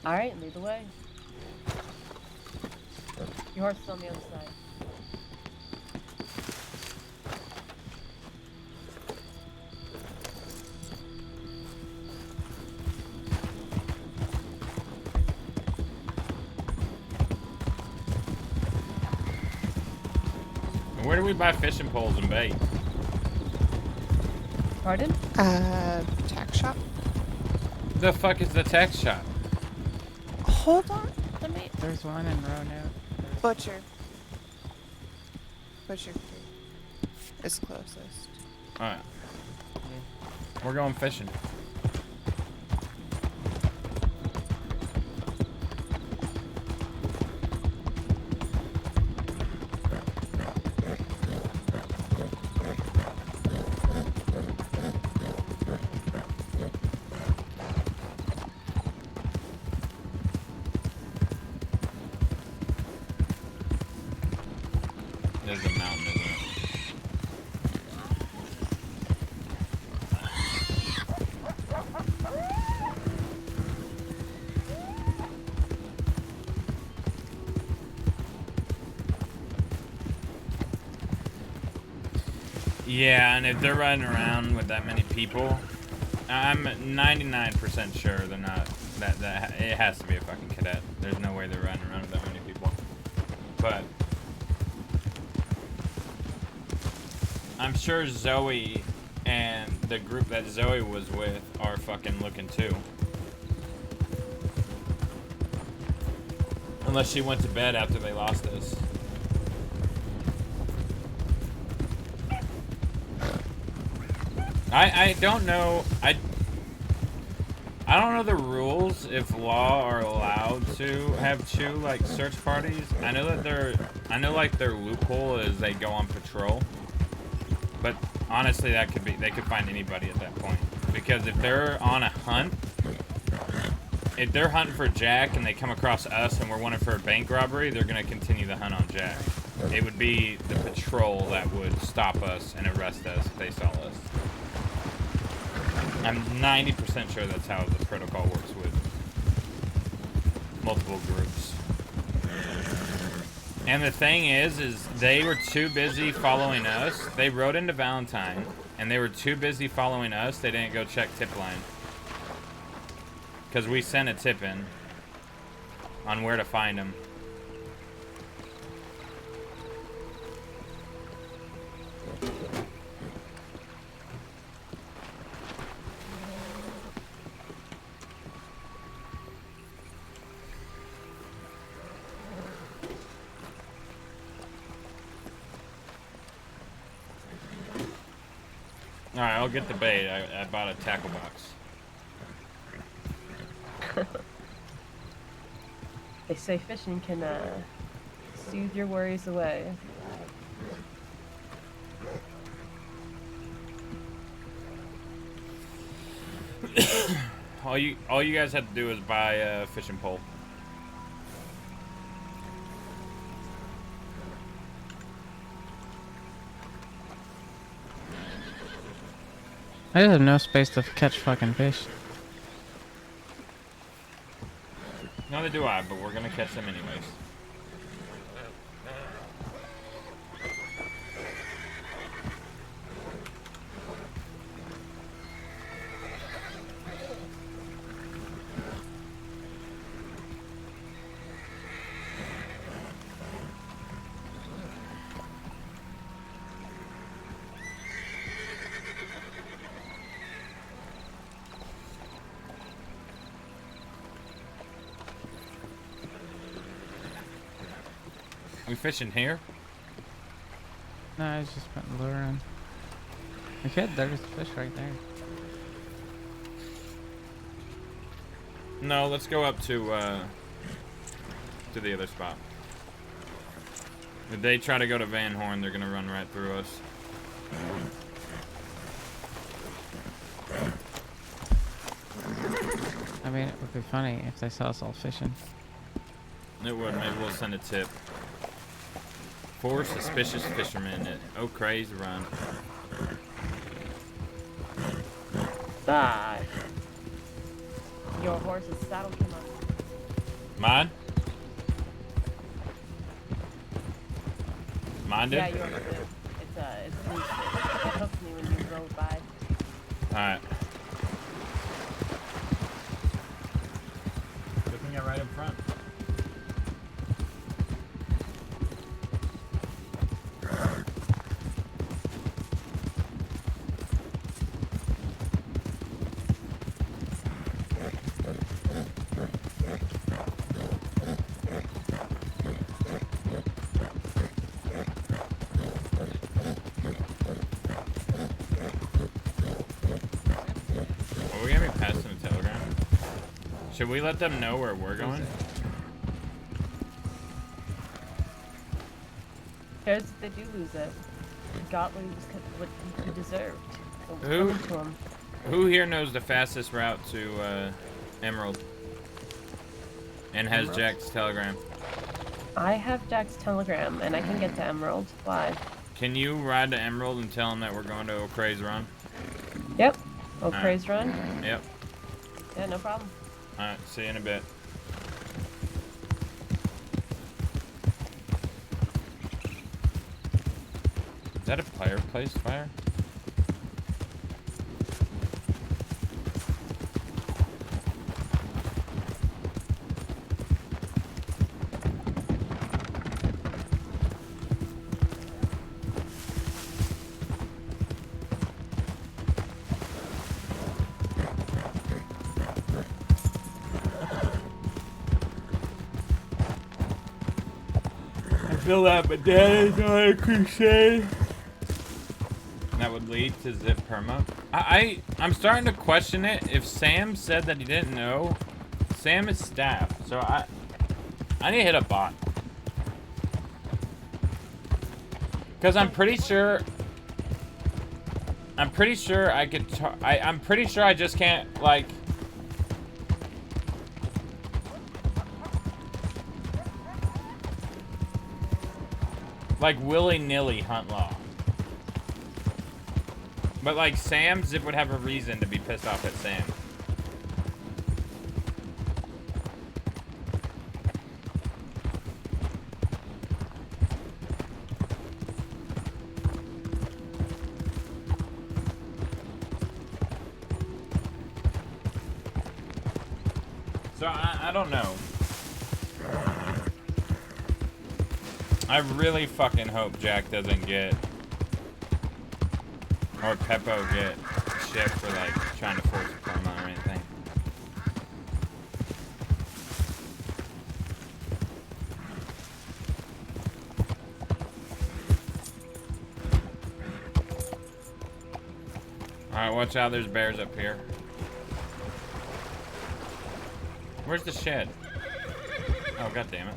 Alright, lead the way. Your horse is on the other side. Where do we buy fishing poles and bait? Pardon? Tack shop. The fuck is the tax shop? Hold on. Let me. There's one in Roanoke. Butcher. Butcher is closest. Alright. We're going fishing. There's a mountain, isn't it? Yeah, and if they're running around with that many people, I'm 99% sure they're not. That it has to be a fucking cadet. There's no way they're running around with that many people. But I'm sure Zoe and the group that Zoe was with are fucking looking too. Unless she went to bed after they lost us. I don't know. I don't know the rules if law are allowed to have like search parties. I know that like their loophole is they go on patrol. But honestly, that could be, they could find anybody at that point. Because if they're on a hunt, if they're hunting for Jack and they come across us and we're wanted for a bank robbery, they're gonna continue the hunt on Jack. It would be the patrol that would stop us and arrest us if they saw us. I'm 90% sure that's how the protocol works with multiple groups. And the thing is they were too busy following us. They rode into Valentine, and they were too busy following us. They didn't go check tip line. Because we sent a tip in on where to find them. Alright, I'll get the bait. I bought a tackle box. They say fishing can soothe your worries away. All you guys have to do is buy a fishing pole. I just have no space to catch fucking fish. Neither do I, but we're gonna catch them anyways. We fishing here? No, I was just putting the lure in. We could, there's fish right there. No, let's go up to the other spot. If they try to go to Van Horn, they're gonna run right through us. I mean, it would be funny if they saw us all fishing. It would. Maybe we'll send a tip. 4 suspicious fishermen at Oak Craze Run. Ah. Your horse's saddle came up. Mine? Mine did? Yeah, yours did. It's boosted. It hooked me when you rode by. Alright. Good thing I right up front. Are we gonna be passing a telegram? Should we let them know where we're going? Cares if they do lose it. You got what you deserved. So it's Who? coming to 'em. Who here knows the fastest route to Emerald? And has Emerald? Jack's telegram? I have Jack's telegram, and I can get to Emerald. Why? Can you ride to Emerald and tell him that we're going to O'Crea's Run? Yep. O'Crea's Run? Yep. Yeah, no problem. Alright, see you in a bit. Is that a fireplace fire? I feel that my dad is on a crusade. That would lead to zip perma. I'm starting to question it. If Sam said that he didn't know, Sam is staff, so I need to hit a bot. Cause I'm pretty sure I could. I'm pretty sure I just can't like. Like willy-nilly hunt law. But like Sam, Zip would have a reason to be pissed off at Sam. So I don't know. I really fucking hope Jack doesn't get, or Peppo get shit for like trying to force a promo or anything. Alright, watch out, there's bears up here. Where's the shed? Oh, god damn it.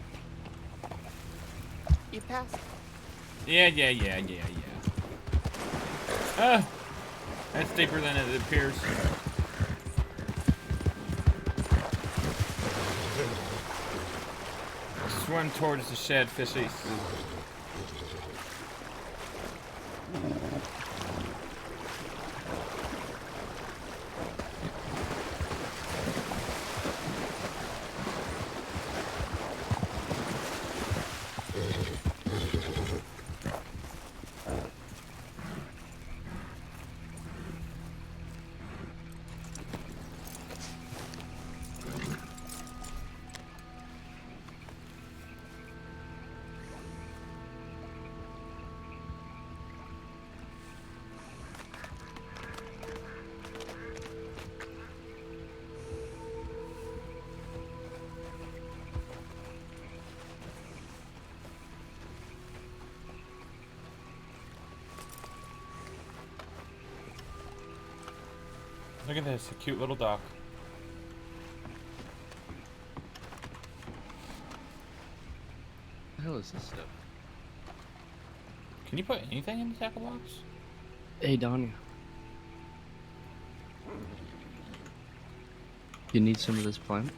You passed. Yeah. That's deeper than it appears. Swim towards the shed, fishies. Look at this, a cute little dock. What the hell is this stuff? Can you put anything in the tackle box? Hey, Donnie. You need some of this plant?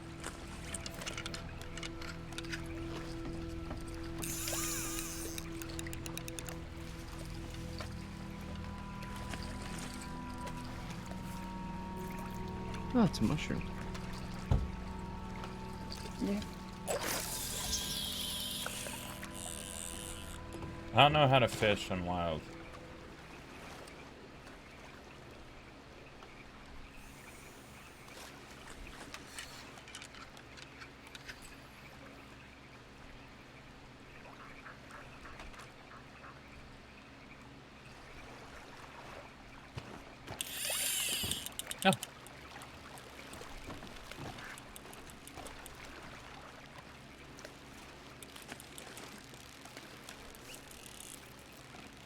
Oh, it's a mushroom. Yeah. I don't know how to fish on wild. Oh.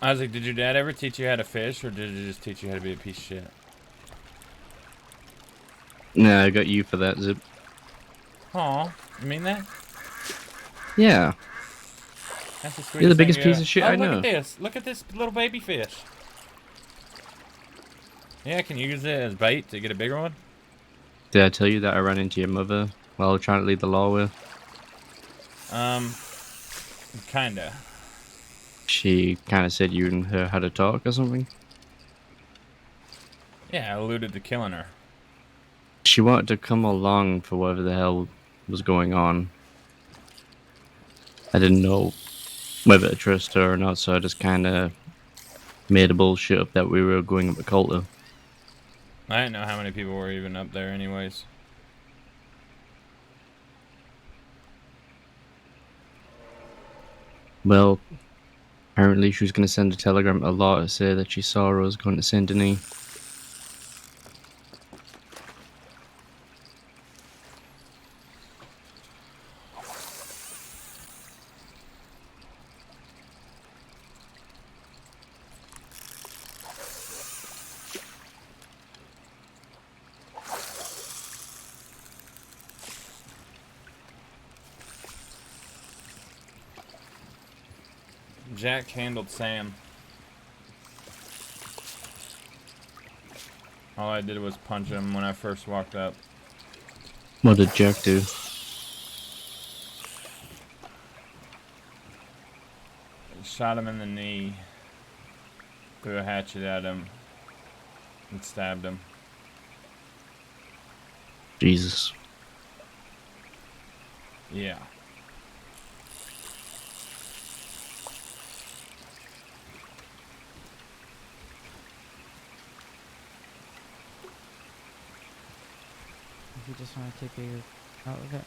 Isaac, did your dad ever teach you how to fish, or did he just teach you how to be a piece of shit? Nah, I got you for that, Zip. Aw, you mean that? Yeah, That's the sweetest you're the biggest thing you piece of shit Oh, I look know. at this. Look at this little baby fish. Yeah, I can use it as bait to get a bigger one. Did I tell you that I ran into your mother while trying to lead the law with? Kinda. She kind of said you and her had a talk or something. Yeah, I alluded to killing her. She wanted to come along for whatever the hell was going on. I didn't know whether to trust her or not, so I just kind of made a bullshit up that we were going up a Coulter. I didn't know how many people were even up there anyways. Well, apparently she was going to send a telegram to Law to say that she saw us going to Saint Denis. Jack handled Sam. All I did was punch him when I first walked up. What did Jack do? Shot him in the knee. Threw a hatchet at him. And stabbed him. Jesus. Yeah. If you just want to take you out of it.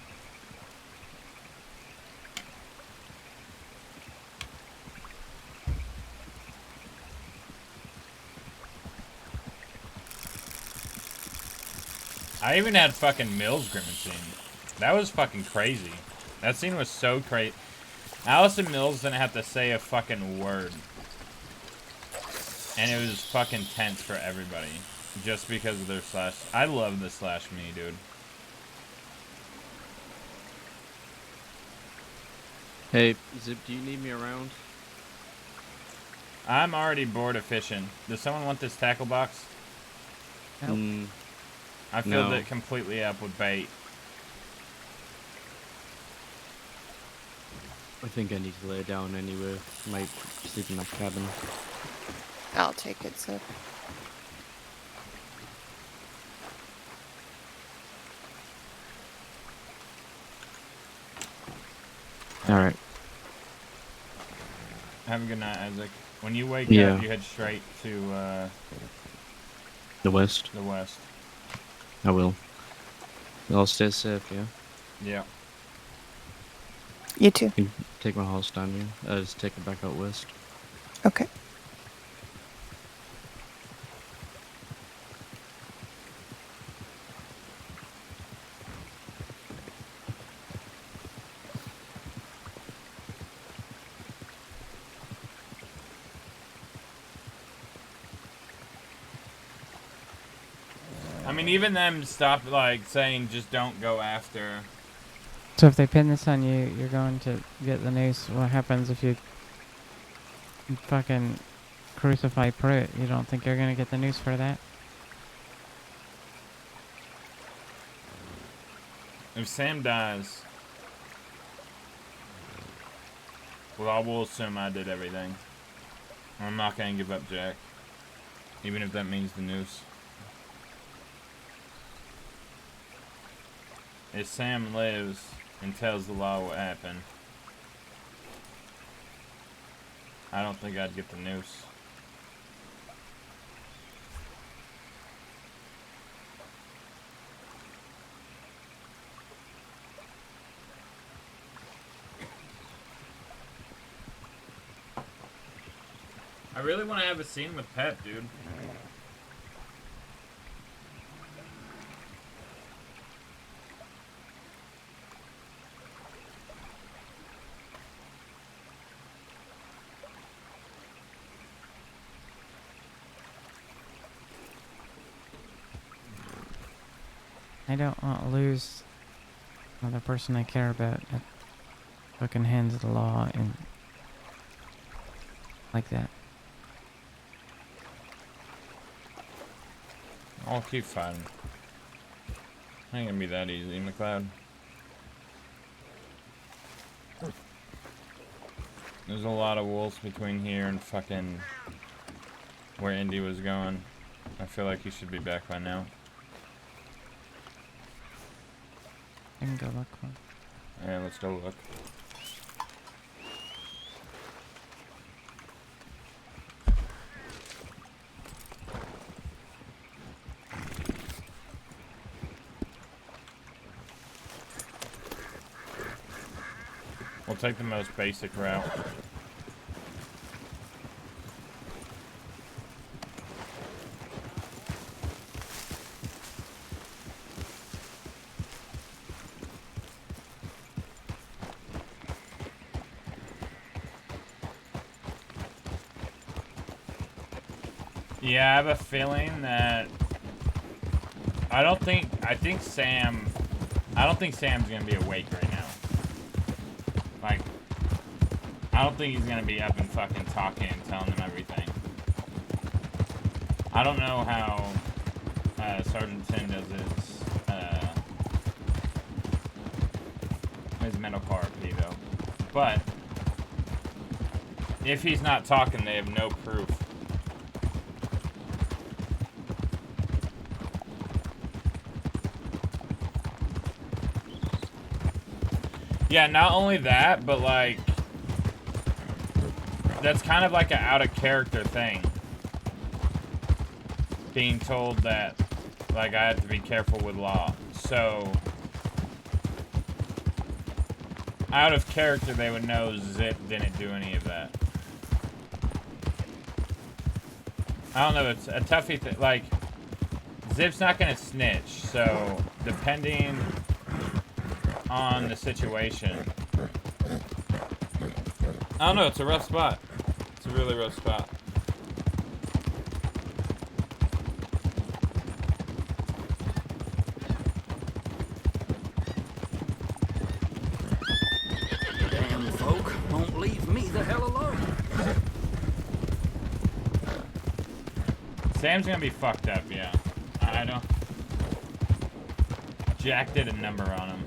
I even had fucking Mills grimacing. That was fucking crazy. That scene was so crazy. Allison Mills didn't have to say a fucking word. And it was fucking tense for everybody. Just because of their slash. I love the slash me, dude. Hey, Zip, do you need me around? I'm already bored of fishing. Does someone want this tackle box? Nope. I filled No. it completely up with bait. I think I need to lay down anyway. Might sleep in my cabin. I'll take it, Zip. Alright. Have a good night, Isaac. When you wake Yeah. up, you head straight to The west. the west. I will. I'll stay safe, yeah? Yeah. You too. Take my horse down here. Just take it back out west. Okay. I mean, even them stopped, like, saying just don't go after. So if they pin this on you, you're going to get the noose. What happens if you fucking crucify Pruitt? You don't think you're gonna get the noose for that? If Sam dies, well, I will assume I did everything. I'm not gonna give up Jack. Even if that means the noose. If Sam lives and tells the law what happened, I don't think I'd get the noose. I really want to have a scene with Pet, dude. I don't want to lose another person I care about at fucking hands of the law and like that. I'll keep fighting. Ain't gonna be that easy, McLeod. There's a lot of wolves between here and fucking where Indy was going. I feel like he should be back by now. I can go look for him. Yeah, let's go look. We'll take the most basic route. Yeah, I have a feeling that I don't think Sam's gonna be awake right now. Like, I don't think he's gonna be up and fucking talking and telling them everything. I don't know how Sergeant Tin does his medical RP though. But if he's not talking, they have no proof. Yeah, not only that, but like, that's kind of like an out of character thing. Being told that, like, I have to be careful with law. So, out of character, they would know Zip didn't do any of that. I don't know, it's a toughie thing. Like, Zip's not gonna snitch, so, depending on the situation. I don't know, it's a rough spot. It's a really rough spot. Damn folk won't leave me the hell alone. Sam's gonna be fucked up, yeah. I don't. Jack did a number on him.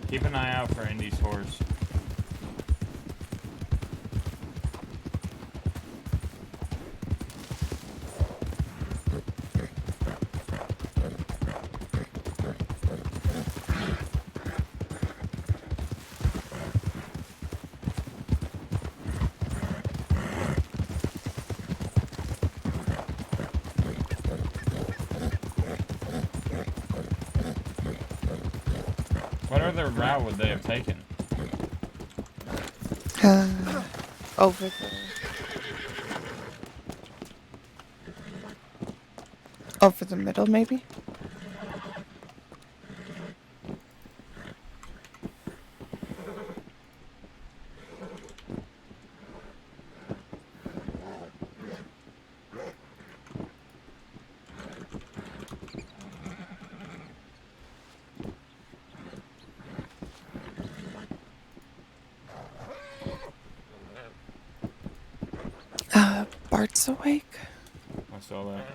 Keep an eye out for Indy's horse. What other route would they have taken? Over the... Over the middle, maybe? Bart's awake. I saw that.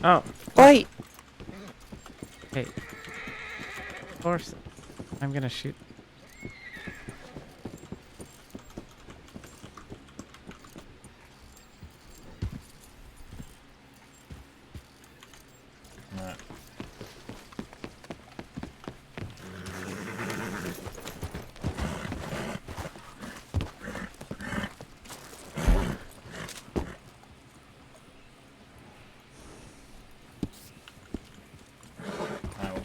Oh, Wait! hey. Of course, I'm gonna shoot.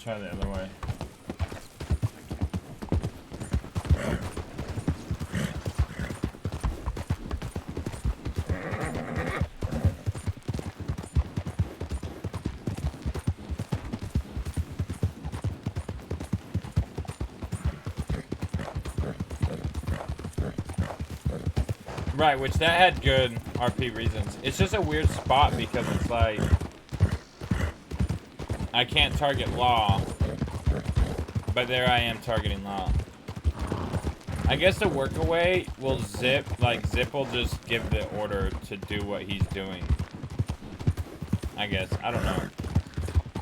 try the other way. Right, which that had good RP reasons. It's just a weird spot because it's like I can't target Law, but there I am targeting Law. I guess the workaway will Zip will just give the order to do what he's doing. I guess. I don't know.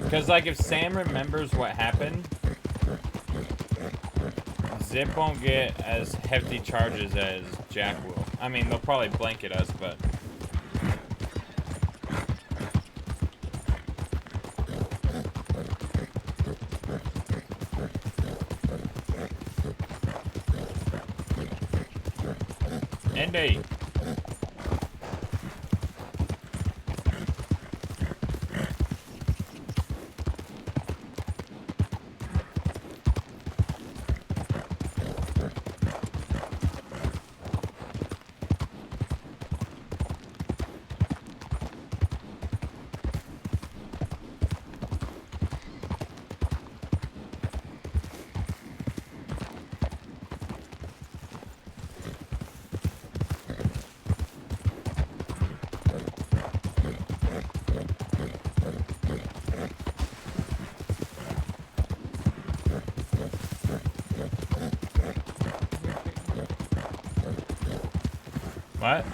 Because like if Sam remembers what happened, Zip won't get as hefty charges as Jack will. I mean, they'll probably blanket us, but... Indy! What?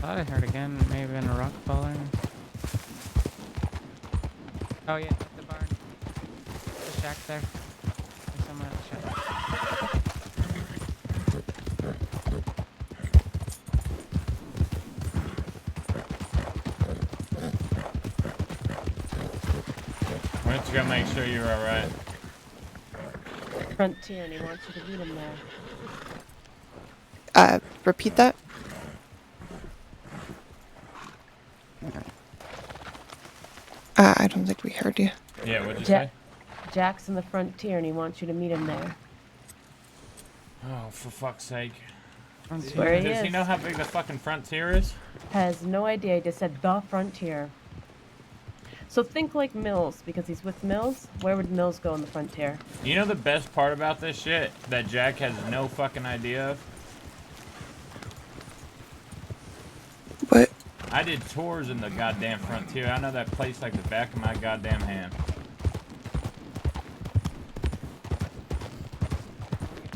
Thought I heard again, maybe in a rock falling. Oh yeah, at the barn. The shack there. There's someone at the shack. Why don't you go make sure you're alright? Frontier, and he wants you to meet him there. Repeat that? I don't think we heard you. Yeah, what'd you say? Jack's in the Frontier, and he wants you to meet him there. Oh, for fuck's sake. That's where he Does is. he know how big the fucking Frontier is? Has no idea. He just said the Frontier. So think like Mills, because he's with Mills. Where would Mills go in the Frontier? You know the best part about this shit? That Jack has no fucking idea of? What? I did tours in the goddamn Frontier. I know that place like the back of my goddamn hand.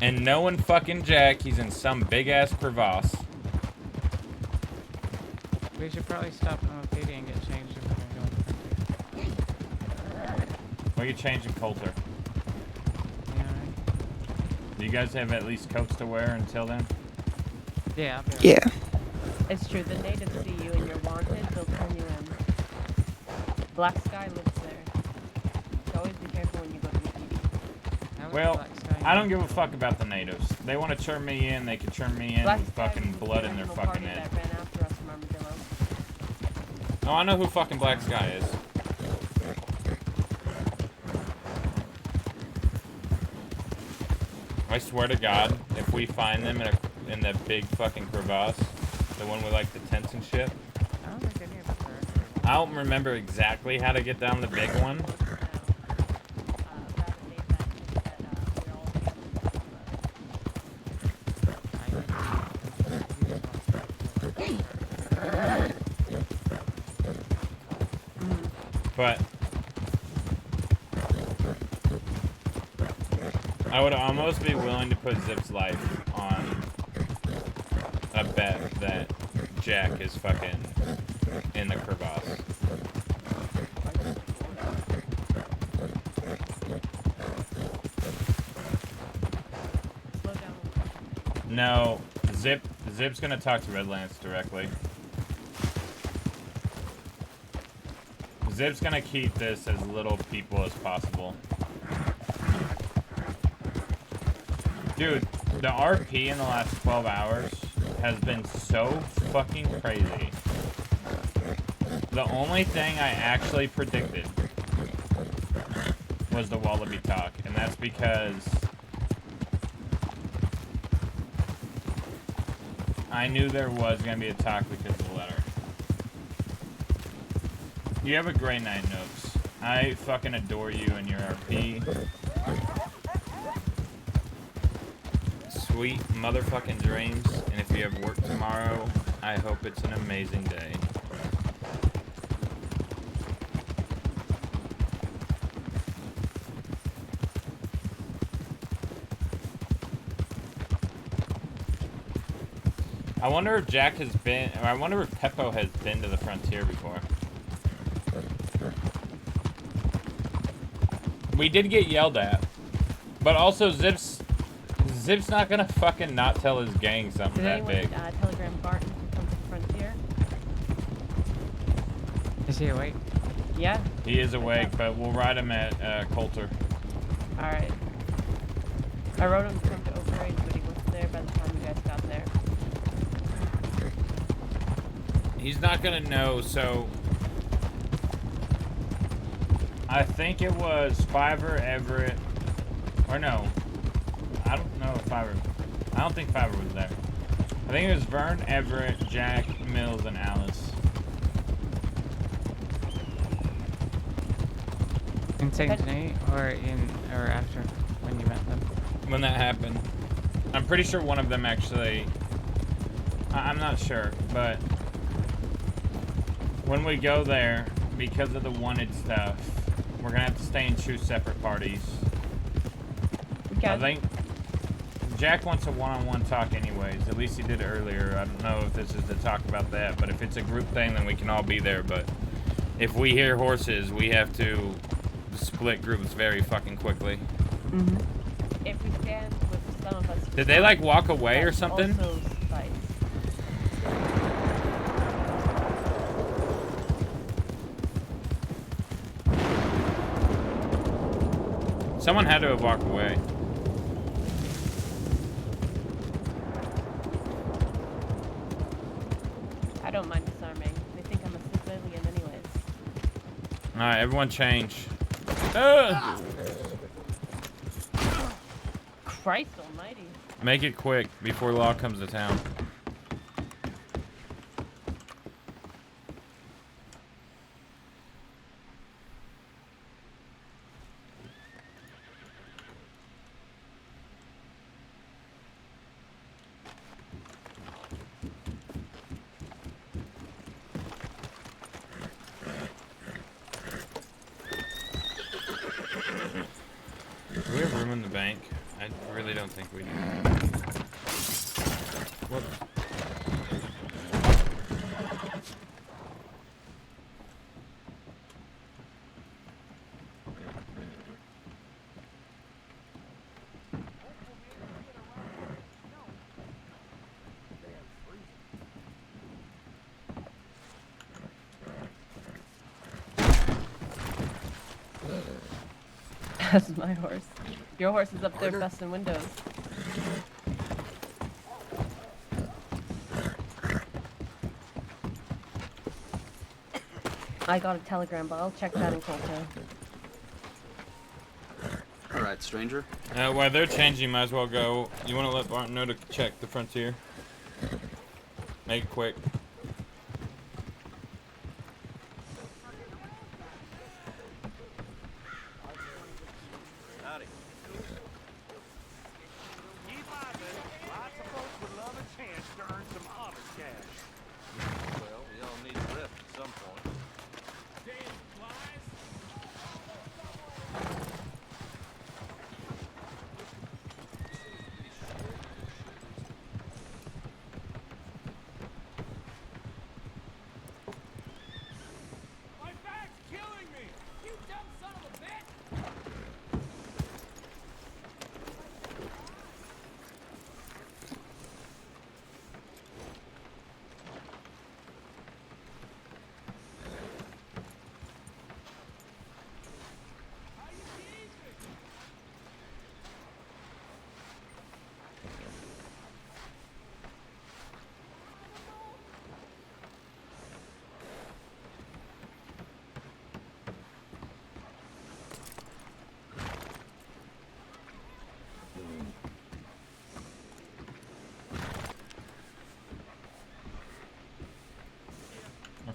And knowing fucking Jack, he's in some big ass crevasse. We should probably stop in Ophelia and get changed if we're gonna go in the Frontier. Well, you changing Coulter. You know what I mean? Do you guys have at least coats to wear until then? Yeah, I'll be right. Yeah. It's true. The natives see you and you're wanted, they'll turn you in. Black Sky lives there. So always be careful when you go to the PD. How was Well, Black Sky? I don't give a fuck about the natives. They want to turn me in, they can turn me in Black with Sky fucking was the blood in their original fucking party head. that ran after us from Armadillo. Oh, I know who fucking Black Sky is. I swear to God, if we find them in the big fucking crevasse, the one with like the tents and shit, I don't think any of us are. I don't remember exactly how to get down the big one. But I would almost be willing to put Zip's life on a bet that Jack is fucking in the crevasse. No, Zip's gonna talk to Redlance directly. Zip's gonna keep this as little people as possible. Dude, the RP in the last 12 hours has been so fucking crazy. The only thing I actually predicted was the Wallaby talk, and that's because I knew there was gonna be a talk because of the letter. You have a great night, Nooks. I fucking adore you and your RP. Sweet motherfucking dreams, and if you have work tomorrow, I hope it's an amazing day. I wonder if Jack has been, or I wonder if Peppo has been to the frontier before. We did get yelled at, but also Zip's not gonna fucking not tell his gang something Did that big. anyone telegram Barton to come to the frontier? Is he awake? Yeah. He is awake, but we'll ride him at Coulter. Alright. I wrote him to come to Oak Ridge, but he wasn't there by the time you guys got there. He's not gonna know, so I think it was Fiverr, Everett, or no, I don't know if Fiverr, I don't think Fiverr was there. I think it was Vern, Everett, Jack, Mills, and Alice. In St. Denis or after when you met them? When that happened. I'm pretty sure one of them actually, I'm not sure, but when we go there, because of the wanted stuff, we're gonna have to stay in two separate parties. Okay. I think Jack wants a one-on-one talk anyways. At least he did earlier. I don't know if this is to talk about that, but if it's a group thing, then we can all be there. But if we hear horses, we have to split groups very fucking quickly. Mm-hmm. If we stand with some of us... Did they, like, walk away or something? Also suffice. Someone had to have walked away. I don't mind disarming. They think I'm a civilian anyways. Alright, everyone change. Ugh! Christ almighty. Make it quick before Law comes to town. Do we have room in the bank? I really don't think we do. Whoops. That's my horse. Your horse is up there busting windows. I got a telegram, but I'll check that in Colton. All right, stranger. While they're changing, you might as well go. You want to let Barton know to check the frontier? Make it quick. Howdy. Keep vibing. Lots of folks would love a chance to earn some honest cash. Well, we all need a rest at some point. Damn flies!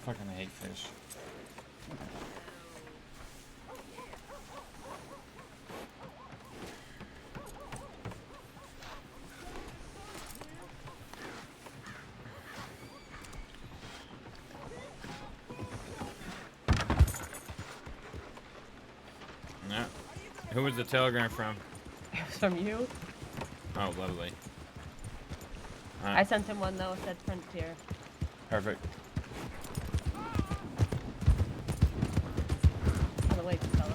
fucking hate fish. Yeah. Who was the telegram from? It was from you. Oh, lovely. I sent him one though. It said Frontier. Perfect. By the way, fella.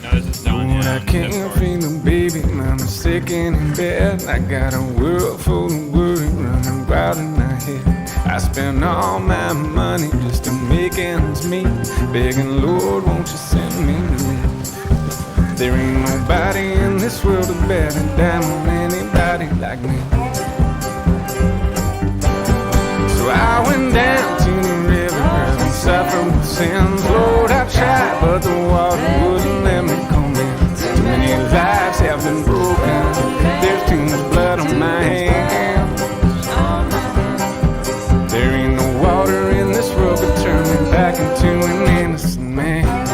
No, this is Don. Lord, Yeah, I on can't Discord. feel a baby, I'm sicking in bed. I got a world full of worry running wild in my head. I spend all my money just to make ends meet, begging, Lord, won't you send me relief? There ain't nobody in this world who better down on anybody like me. So I went down to the river and suffered with sins. Lord, I tried, but the water wouldn't let me come in. Too many lives have been broken. There's too much blood on my hands. There ain't no water in this world but turn me back into an innocent man.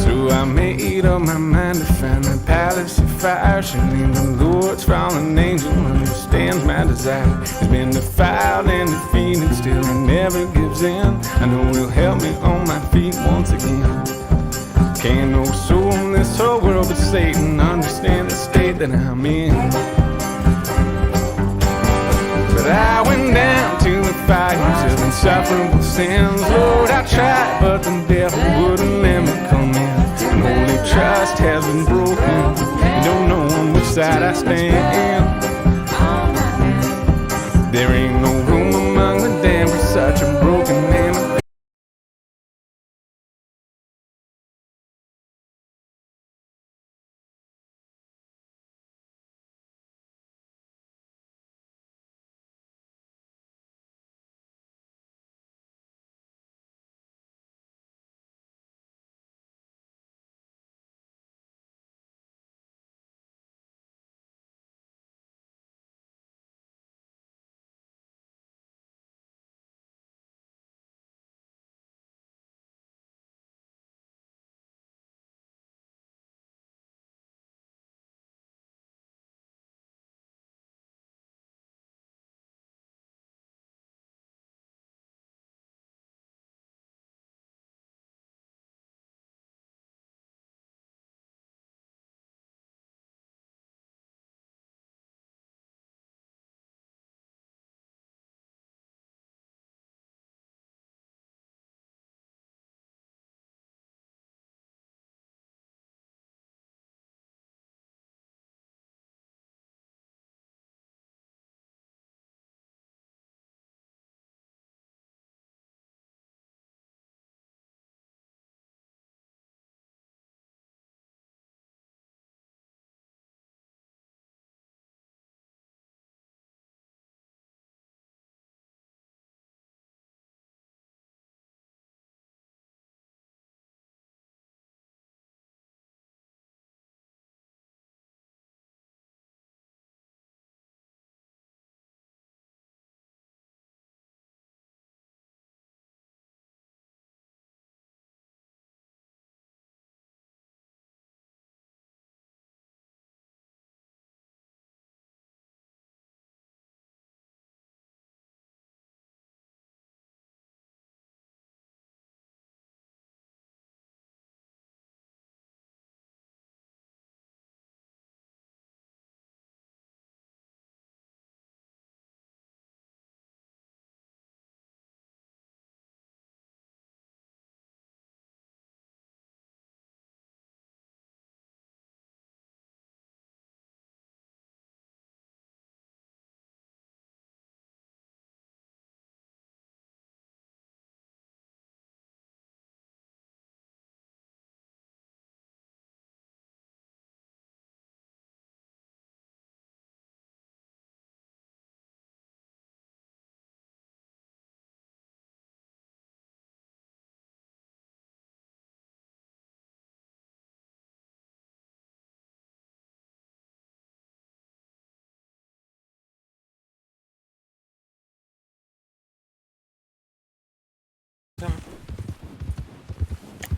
So I made up my mind to find the palace of fire. Should need the Lord's fallen angel understands my desire. He's been defiled and defeated, still he never gives in. I know he'll help me on my feet once again. Can't no soul in this whole world but Satan understand the state that I'm in. But I went down to the fires of insufferable sins. Lord, I tried, but the devil wouldn't let me come in. And holy trust has been broken. You don't know on which side I stand. There ain't no room among the damned for such a broken man.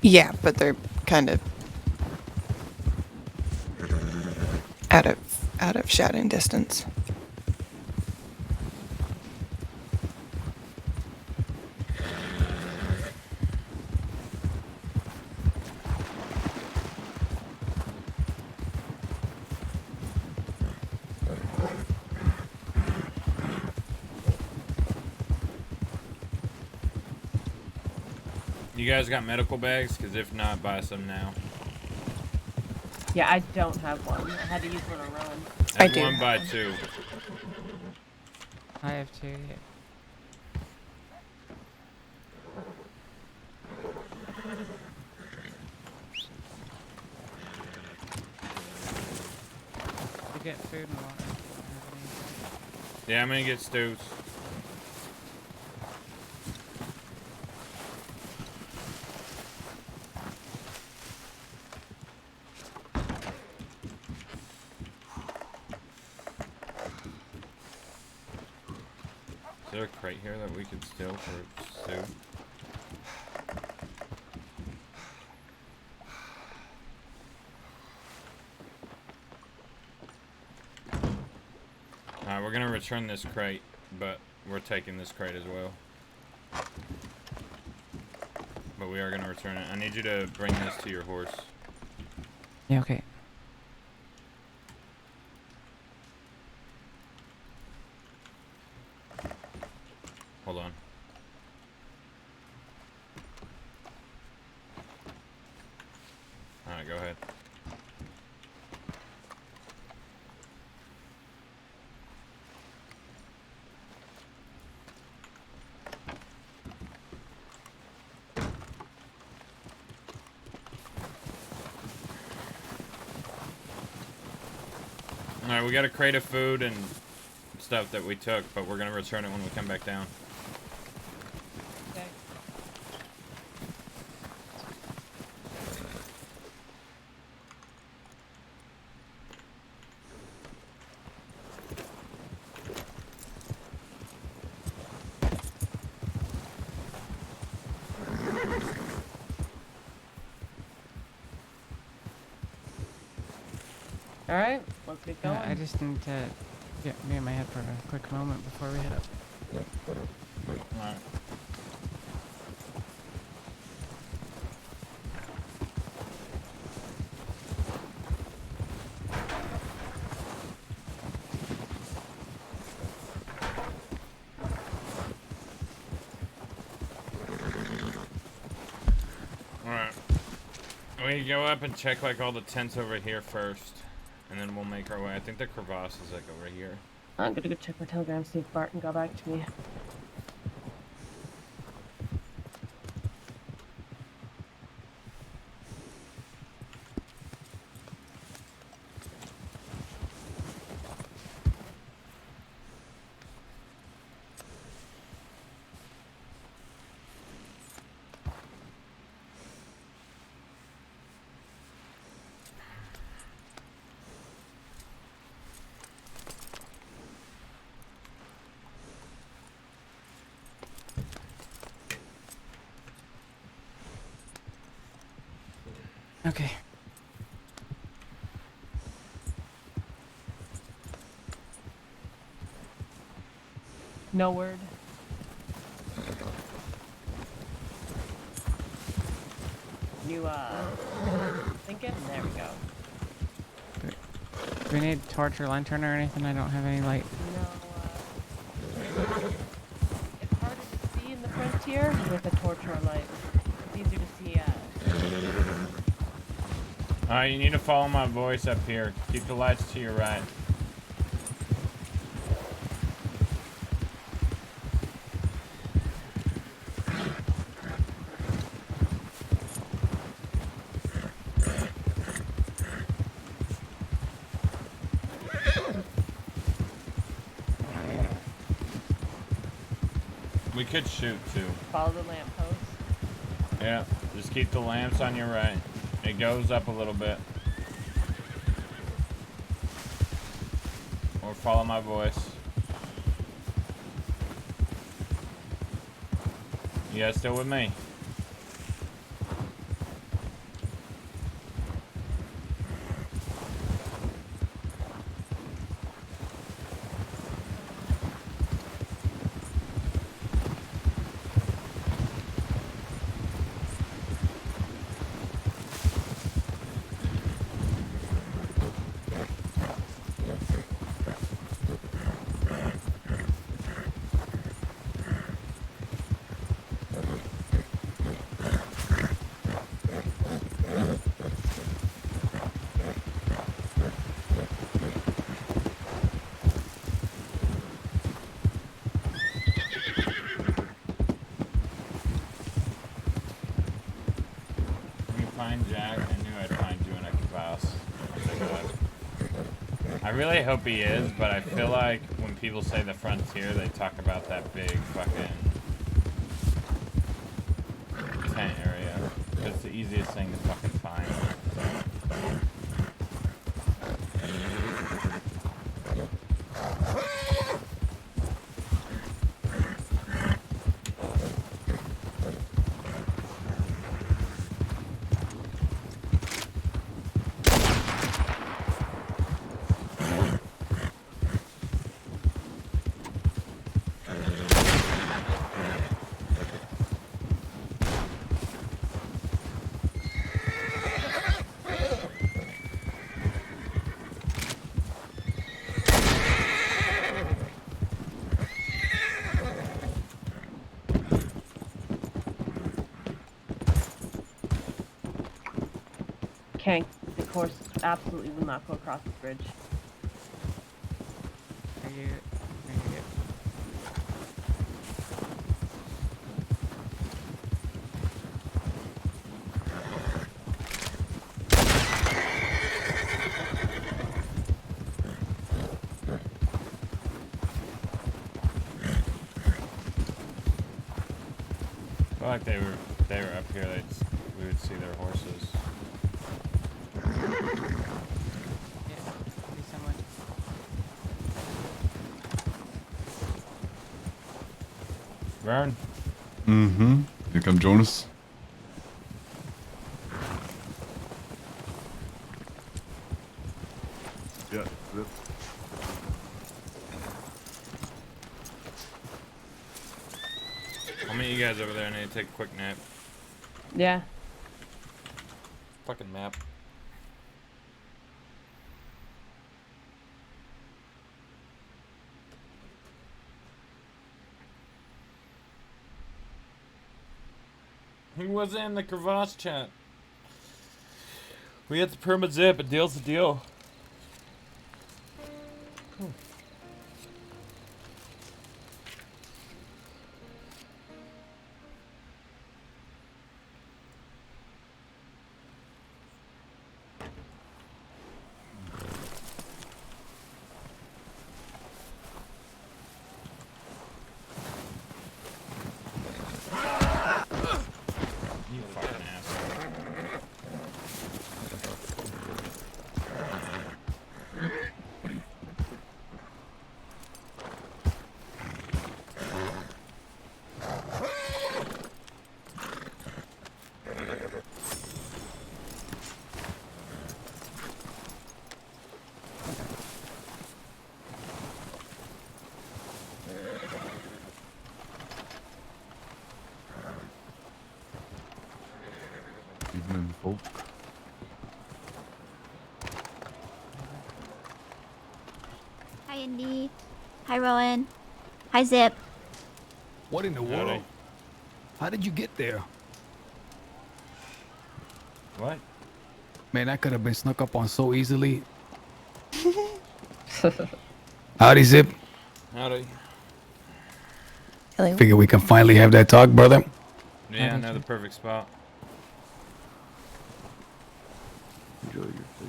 Yeah, but they're kind of out of shouting distance. You guys got medical bags? Because if not, buy some now. Yeah, I don't have one. I had to use one to run. I There's do one have by one. 2. I have 2. Yeah. To get food and water. Yeah, I'm gonna get stews. Is there a crate here that we could steal for stew? Alright, we're gonna return this crate, but we're taking this crate as well. But we are gonna return it. I need you to bring this to your horse. Yeah, okay. Hold on. Alright, go ahead. Alright, we got a crate of food and stuff that we took, but we're gonna return it when we come back down. Okay. Alright, let's get going. I just need to get me in my head for a quick moment before we head up. Alright. Alright. We go up and check like all the tents over here first. And then we'll make our way. I think the crevasse is like over here. I'm gonna go check my telegram, see if Barton got back to me. Okay. No word. You, thinking? There we go. Do we need torch or lantern or anything? I don't have any light. No, it's harder to see in the frontier with a torch or a light. It's easier to see, Alright, you need to follow my voice up here. Keep the lights to your right. We could shoot too. follow the lamppost. Yeah, just keep the lamps on your right. It goes up a little bit. Or follow my voice. You guys still with me? Find Jack. I knew I'd find you in a crevasse. I really hope he is, but I feel like when people say the frontier, they talk about that big fucking tent area. It's the easiest thing to fucking find. Can't. The course absolutely will not go across this bridge. Are you good? I feel like they were up here. We would see their horses. Yeah, maybe someone. Vern. Mm-hmm. Here come Jonas. Yeah. How many of you guys over there need to take a quick nap? Yeah. Fucking map. He was in the crevasse chat. We had the perma zip. A deal's a deal. You fucking asshole. Evening, folk. Hi, Indy. Hi, Rowan. Hi, Zip. What in the Howdy. world? How did you get there? What? Man, I could have been snuck up on so easily. Howdy, Zip. Howdy. Hello. Figure we can finally have that talk, brother. Yeah, I know the perfect spot. Enjoy your food.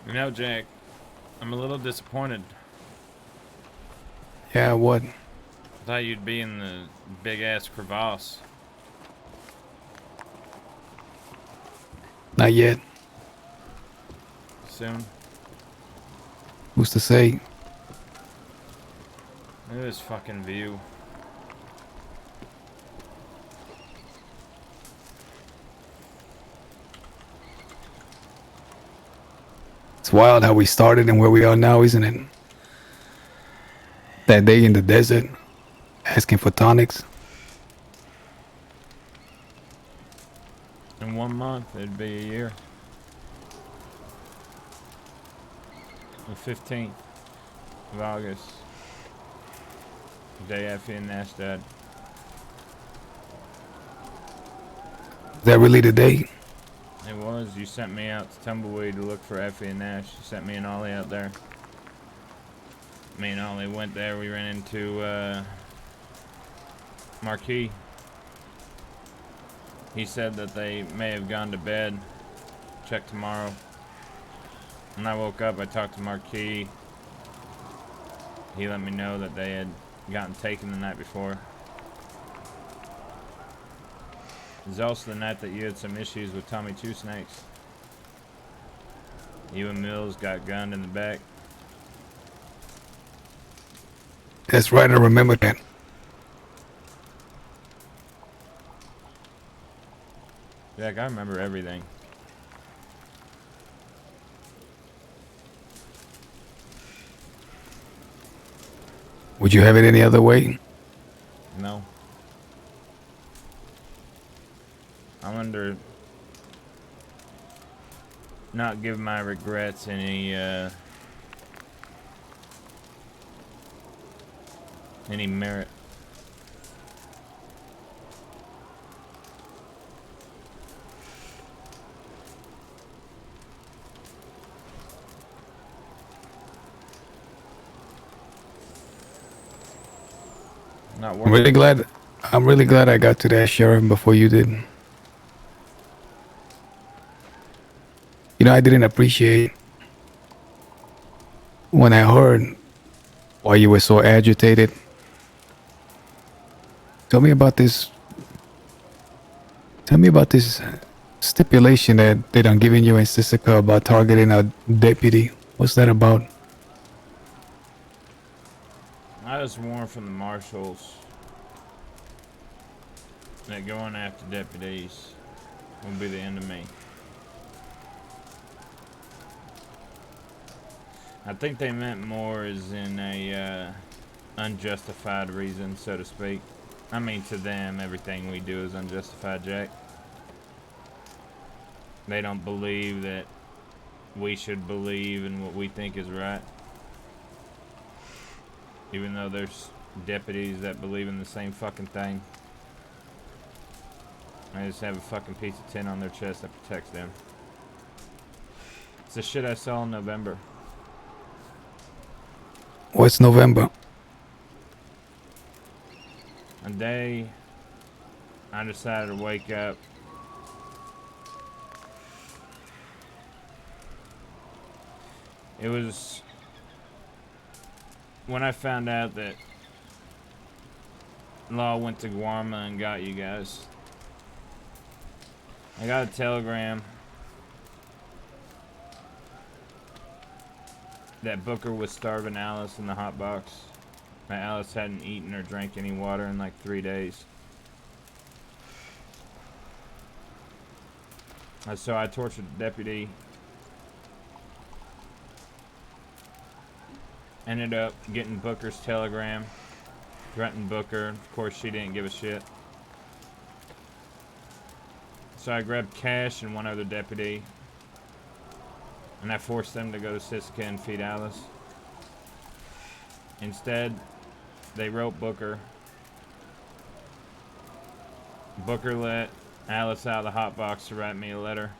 You know, Jake, I'm a little disappointed. Yeah, what? Thought you'd be in the big ass crevasse. Not yet. Soon. Who's to say? Look at this fucking view. It's wild how we started and where we are now, isn't it? That day in the desert, asking for tonics. In 1 month, it'd be a year. The 15th of August. The day after Ian Nash died. Is that really the day? It was. You sent me out to Tumbleweed to look for Effie and Nash. You sent me and Ollie out there. Me and Ollie went there. We ran into Marquis. He said that they may have gone to bed. Check tomorrow. When I woke up, I talked to Marquis. He let me know that they had gotten taken the night before. It was also the night that you had some issues with Tommy Two Snakes. You and Mills got gunned in the back. That's right, I remember that. Jack, I remember everything. Would you have it any other way? No. I'm under not give my regrets any merit. Not I'm working. really glad I got to that sheriff before you did. You know, I didn't appreciate when I heard why you were so agitated. Tell me about this stipulation that they done given you in Sisika about targeting a deputy. What's that about? I was warned from the marshals that going after deputies will be the end of me. I think they meant more as in a unjustified reason, so to speak. I mean, to them, everything we do is unjustified, Jack. They don't believe that we should believe in what we think is right. Even though there's deputies that believe in the same fucking thing. I just have a fucking piece of tin on their chest that protects them. It's the shit I saw in November. What's November? A day I decided to wake up. It was when I found out that Law went to Guarma and got you guys. I got a telegram that Booker was starving Alice in the hot box. That Alice hadn't eaten or drank any water in like 3 days. So I tortured the deputy. Ended up getting Booker's telegram. Threatened Booker. Of course, she didn't give a shit. So I grabbed Cash and one other deputy. And I forced them to go to Siska and feed Alice. Instead, they wrote Booker. Booker let Alice out of the hot box to write me a letter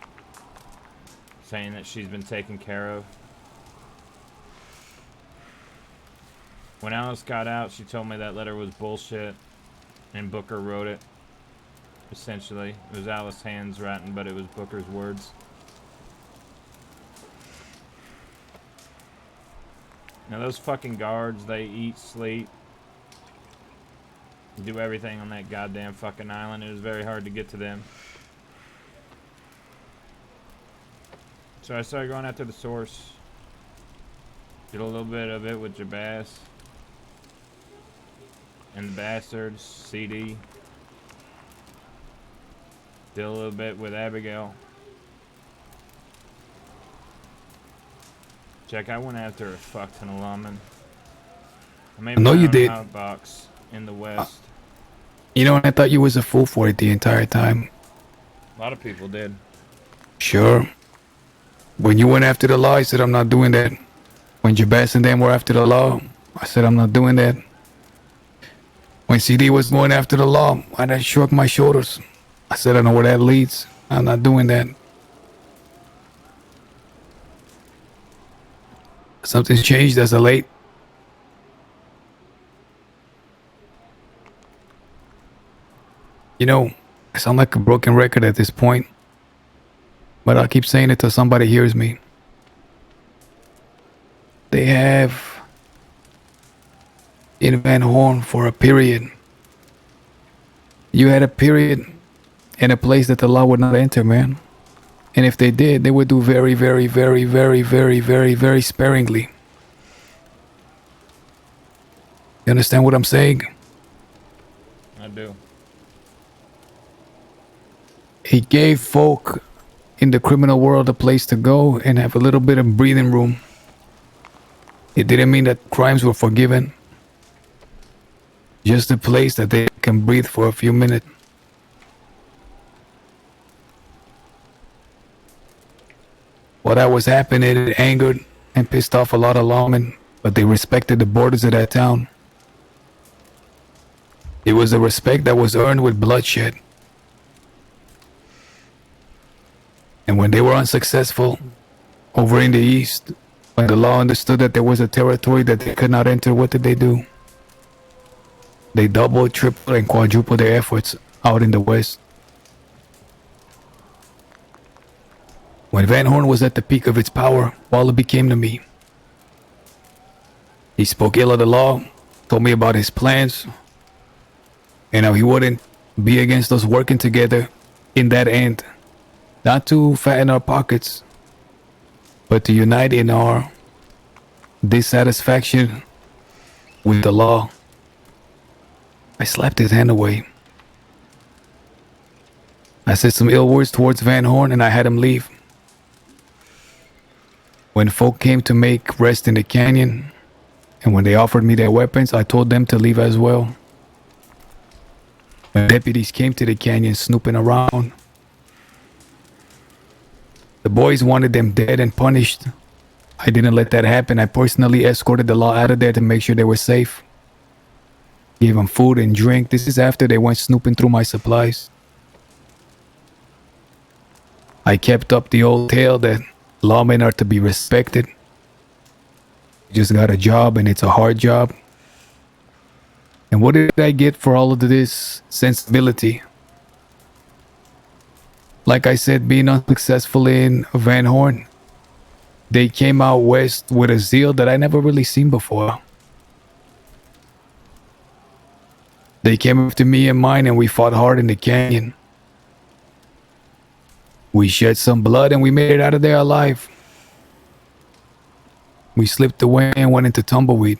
saying that she's been taken care of. When Alice got out, she told me that letter was bullshit, and Booker wrote it. Essentially, it was Alice's hands writing, but it was Booker's words. Now those fucking guards, they eat, sleep, do everything on that goddamn fucking island. It was very hard to get to them. So I started going after the source. Did a little bit of it with Jabaz. And the Bastards, CD. Did a little bit with Abigail. Jack, I went after a fuck ton of lawmen. I made know my you own did. hotbox in the West. You know, I thought you was a fool for it the entire time. A lot of people did. Sure. When you went after the law, I said, I'm not doing that. When Jabaz and them were after the law, I said, I'm not doing that. When CD was going after the law, I just shrugged my shoulders. I said, I know where that leads. I'm not doing that. Something's changed as of late. You know, I sound like a broken record at this point, but I'll keep saying it till somebody hears me. They have in Van Horn for a period. You had a period in a place that the law would not enter, man. And if they did, they would do very, very, very, very, very, very, very sparingly. You understand what I'm saying? I do. He gave folk in the criminal world a place to go and have a little bit of breathing room. It didn't mean that crimes were forgiven. Just a place that they can breathe for a few minutes. While that was happening, it angered and pissed off a lot of lawmen, but they respected the borders of that town. It was a respect that was earned with bloodshed. And when they were unsuccessful over in the east, when the law understood that there was a territory that they could not enter, what did they do? They doubled, tripled, and quadrupled their efforts out in the west. When Van Horn was at the peak of its power, Wallaby came to me. He spoke ill of the law, told me about his plans, and how he wouldn't be against us working together in that end. Not to fatten our pockets, but to unite in our dissatisfaction with the law. I slapped his hand away. I said some ill words towards Van Horn and I had him leave. When folk came to make rest in the canyon, and when they offered me their weapons, I told them to leave as well. When deputies came to the canyon snooping around, the boys wanted them dead and punished. I didn't let that happen. I personally escorted the law out of there to make sure they were safe. Gave them food and drink. This is after they went snooping through my supplies. I kept up the old tale that lawmen are to be respected. You just got a job and it's a hard job. And what did I get for all of this sensibility? Like I said, being unsuccessful in Van Horn, they came out west with a zeal that I never really seen before. They came after me and mine and we fought hard in the canyon. We shed some blood and we made it out of there alive. We slipped away and went into Tumbleweed.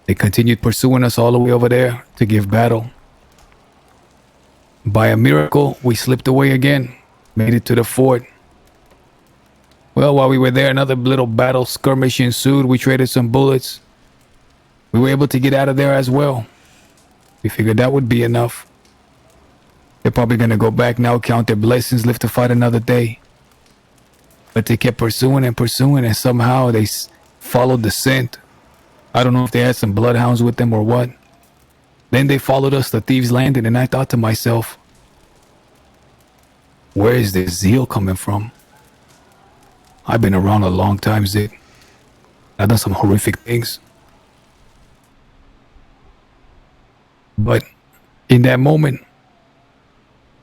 They continued pursuing us all the way over there to give battle. By a miracle, we slipped away again, made it to the fort. Well, while we were there, another little battle skirmish ensued. We traded some bullets. We were able to get out of there as well. We figured that would be enough. They're probably gonna go back now, count their blessings, live to fight another day. But they kept pursuing and somehow they followed the scent. I don't know if they had some bloodhounds with them or what. Then they followed us to Thieves Landing and I thought to myself, where is this zeal coming from? I've been around a long time, Zig. I've done some horrific things. But in that moment,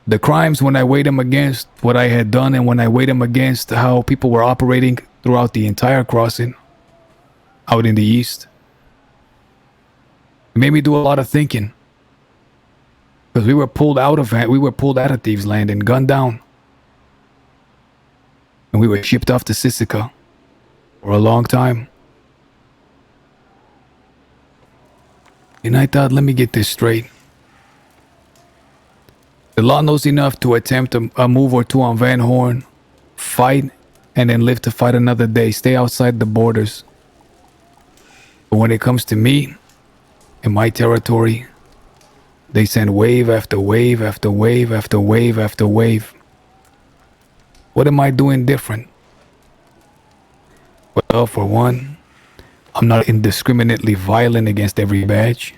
the crimes, when I weighed them against what I had done and when I weighed them against how people were operating throughout the entire crossing out in the east, it made me do a lot of thinking. Because we were pulled out of Thieves Land and gunned down. and we were shipped off to Sisika for a long time. And I thought, let me get this straight. The law knows enough to attempt a move or two on Van Horn, fight, and then live to fight another day, stay outside the borders. But when it comes to me, in my territory, they send wave after wave after wave after wave after wave. What am I doing different? Well, for one, I'm not indiscriminately violent against every badge.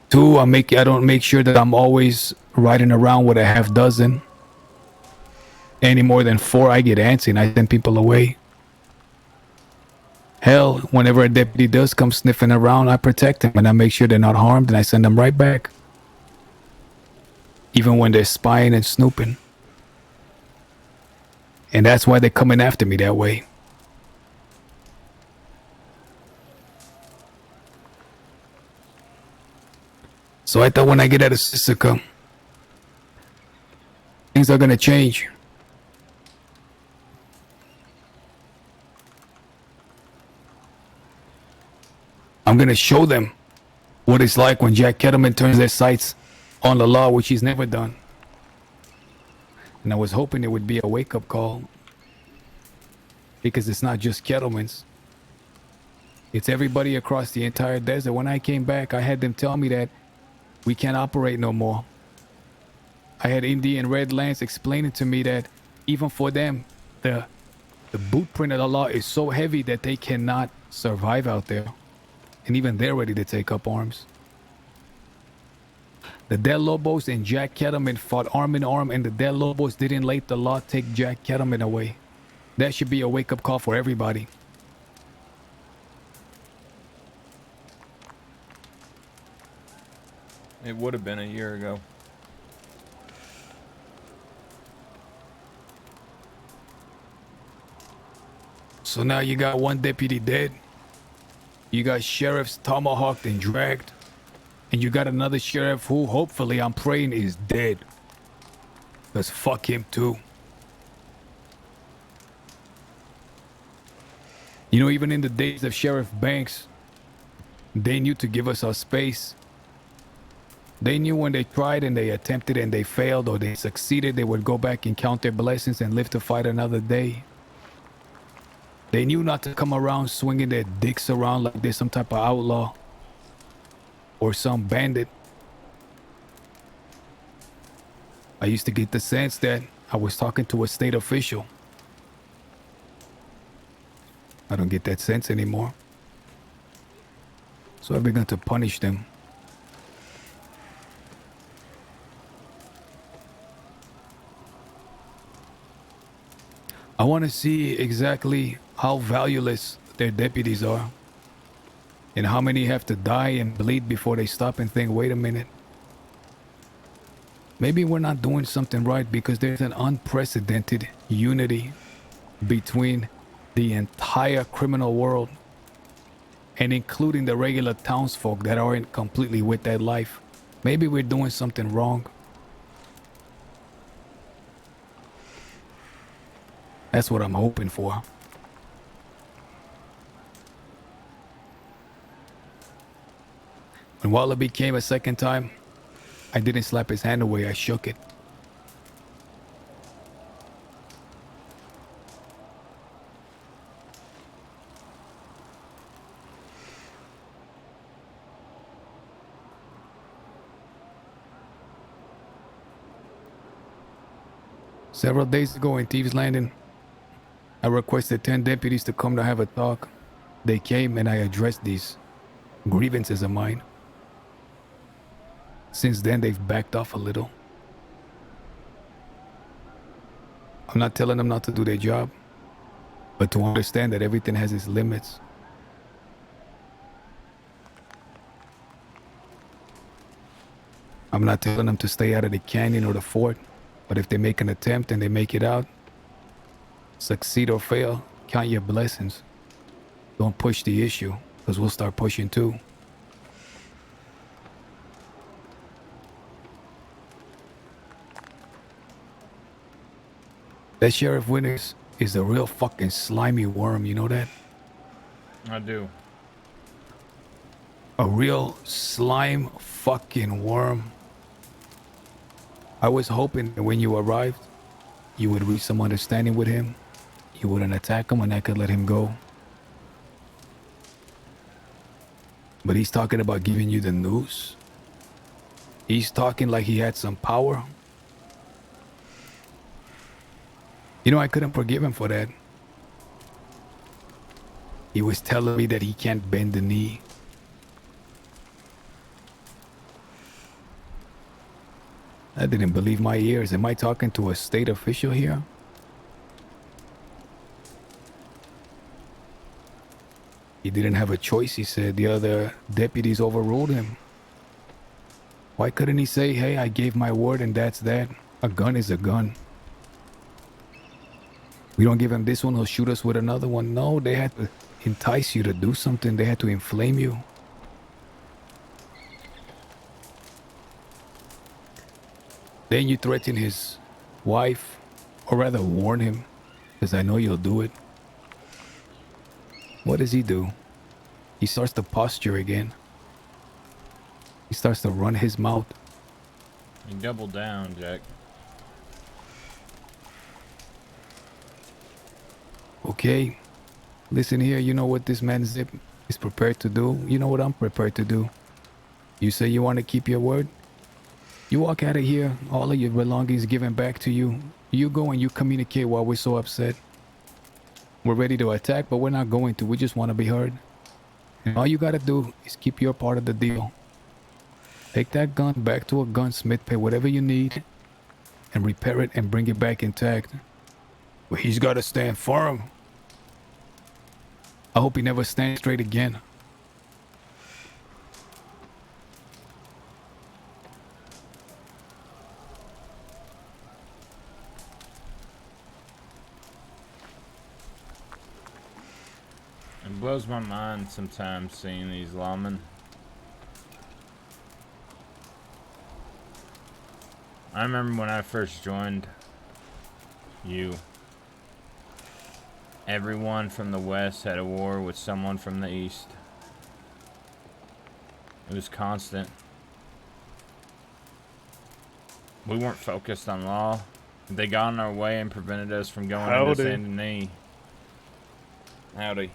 Two, I don't make sure that I'm always riding around with a half dozen. Any more than four, I get antsy and I send people away. Hell, whenever a deputy does come sniffing around, I protect them and I make sure they're not harmed and I send them right back. Even when they're spying and snooping. And that's why they're coming after me that way. So I thought when I get out of Sisika, things are gonna change. I'm gonna show them what it's like when Jack Kettleman turns their sights on the law, which he's never done. And I was hoping it would be a wake-up call. Because it's not just Kettlemans. It's everybody across the entire desert. When I came back, I had them tell me that we can't operate no more. I had Indian Red Lance explaining to me that even for them, the boot print of the law is so heavy that they cannot survive out there. And even they're ready to take up arms. The Del Lobos and Jack Kettleman fought arm in arm, and the Del Lobos didn't let the law take Jack Kettleman away. That should be a wake-up call for everybody. It would have been a year ago. So now you got one deputy dead. You got sheriffs tomahawked and dragged. And you got another sheriff who, hopefully, I'm praying is dead. Because fuck him too. You know, even in the days of Sheriff Banks, they knew to give us our space. They knew when they tried and they attempted and they failed or they succeeded, they would go back and count their blessings and live to fight another day. They knew not to come around swinging their dicks around like they're some type of outlaw or some bandit. I used to get the sense that I was talking to a state official. I don't get that sense anymore. So I've begun to punish them. I want to see exactly how valueless their deputies are. And how many have to die and bleed before they stop and think, wait a minute. Maybe we're not doing something right because there's an unprecedented unity between the entire criminal world and including the regular townsfolk that aren't completely with that life. Maybe we're doing something wrong. That's what I'm hoping for. When Wallaby came a second time, I didn't slap his hand away, I shook it. Several days ago in Thieves Landing, I requested 10 deputies to come to have a talk. They came and I addressed these grievances of mine. Since then, they've backed off a little. I'm not telling them not to do their job, but to understand that everything has its limits. I'm not telling them to stay out of the canyon or the fort, but if they make an attempt and they make it out, succeed or fail, count your blessings. Don't push the issue, because we'll start pushing too. That Sheriff Winters is a real fucking slimy worm, you know that? I do. A real slime fucking worm. I was hoping that when you arrived, you would reach some understanding with him. You wouldn't attack him and I could let him go. But he's talking about giving you the news. He's talking like he had some power. You know, I couldn't forgive him for that. He was telling me that he can't bend the knee. I didn't believe my ears. Am I talking to a state official here? He didn't have a choice, he said. The other deputies overruled him. Why couldn't he say, hey, I gave my word and that's that? A gun is a gun. We don't give him this one, he'll shoot us with another one. No, they had to entice you to do something. They had to inflame you. Then you threaten his wife, or rather warn him, because I know you'll do it. What does he do? He starts to posture again. He starts to run his mouth. You double down, Jack. Okay, listen here, you know what this man Zip is prepared to do? You know what I'm prepared to do? You say you want to keep your word? You walk out of here, all of your belongings given back to you. You go and you communicate while we're so upset. We're ready to attack, but we're not going to. We just want to be heard. And all you gotta do is keep your part of the deal. Take that gun back to a gunsmith, pay whatever you need, and repair it and bring it back intact. But he's gotta stand firm. I hope he never stands straight again. It blows my mind sometimes seeing these lawmen. I remember when I first joined you. Everyone from the west had a war with someone from the east. It was constant. We weren't focused on law. They got in our way and prevented us from going into Saint Denis. Howdy.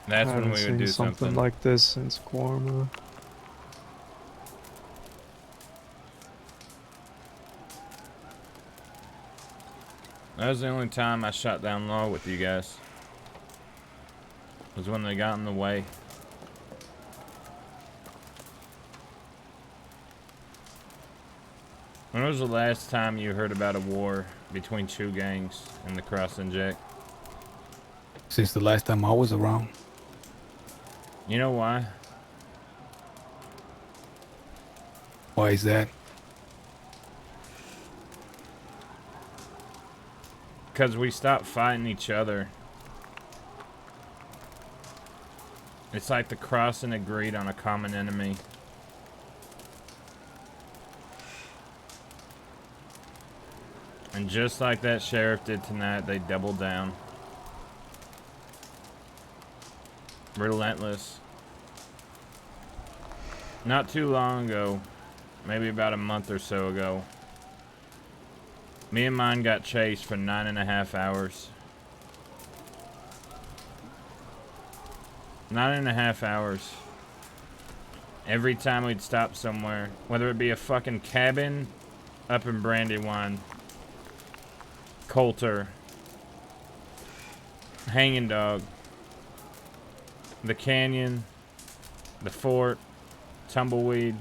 That's when we would do something like this since Guarma. That was the only time I shot down law with you guys. Was when they got in the way. When was the last time you heard about a war between two gangs in the Crossing, Jack? Since the last time I was around. You know why? Why is that? Because we stopped fighting each other. It's like the Crossing agreed on a common enemy. And just like that sheriff did tonight, they doubled down. Relentless. Not too long ago, maybe about a month or so ago, me and mine got chased for 9.5 hours. 9.5 hours. Every time we'd stop somewhere, whether it be a fucking cabin up in Brandywine, Coulter, Hanging Dog, the Canyon, the Fort, Tumbleweed,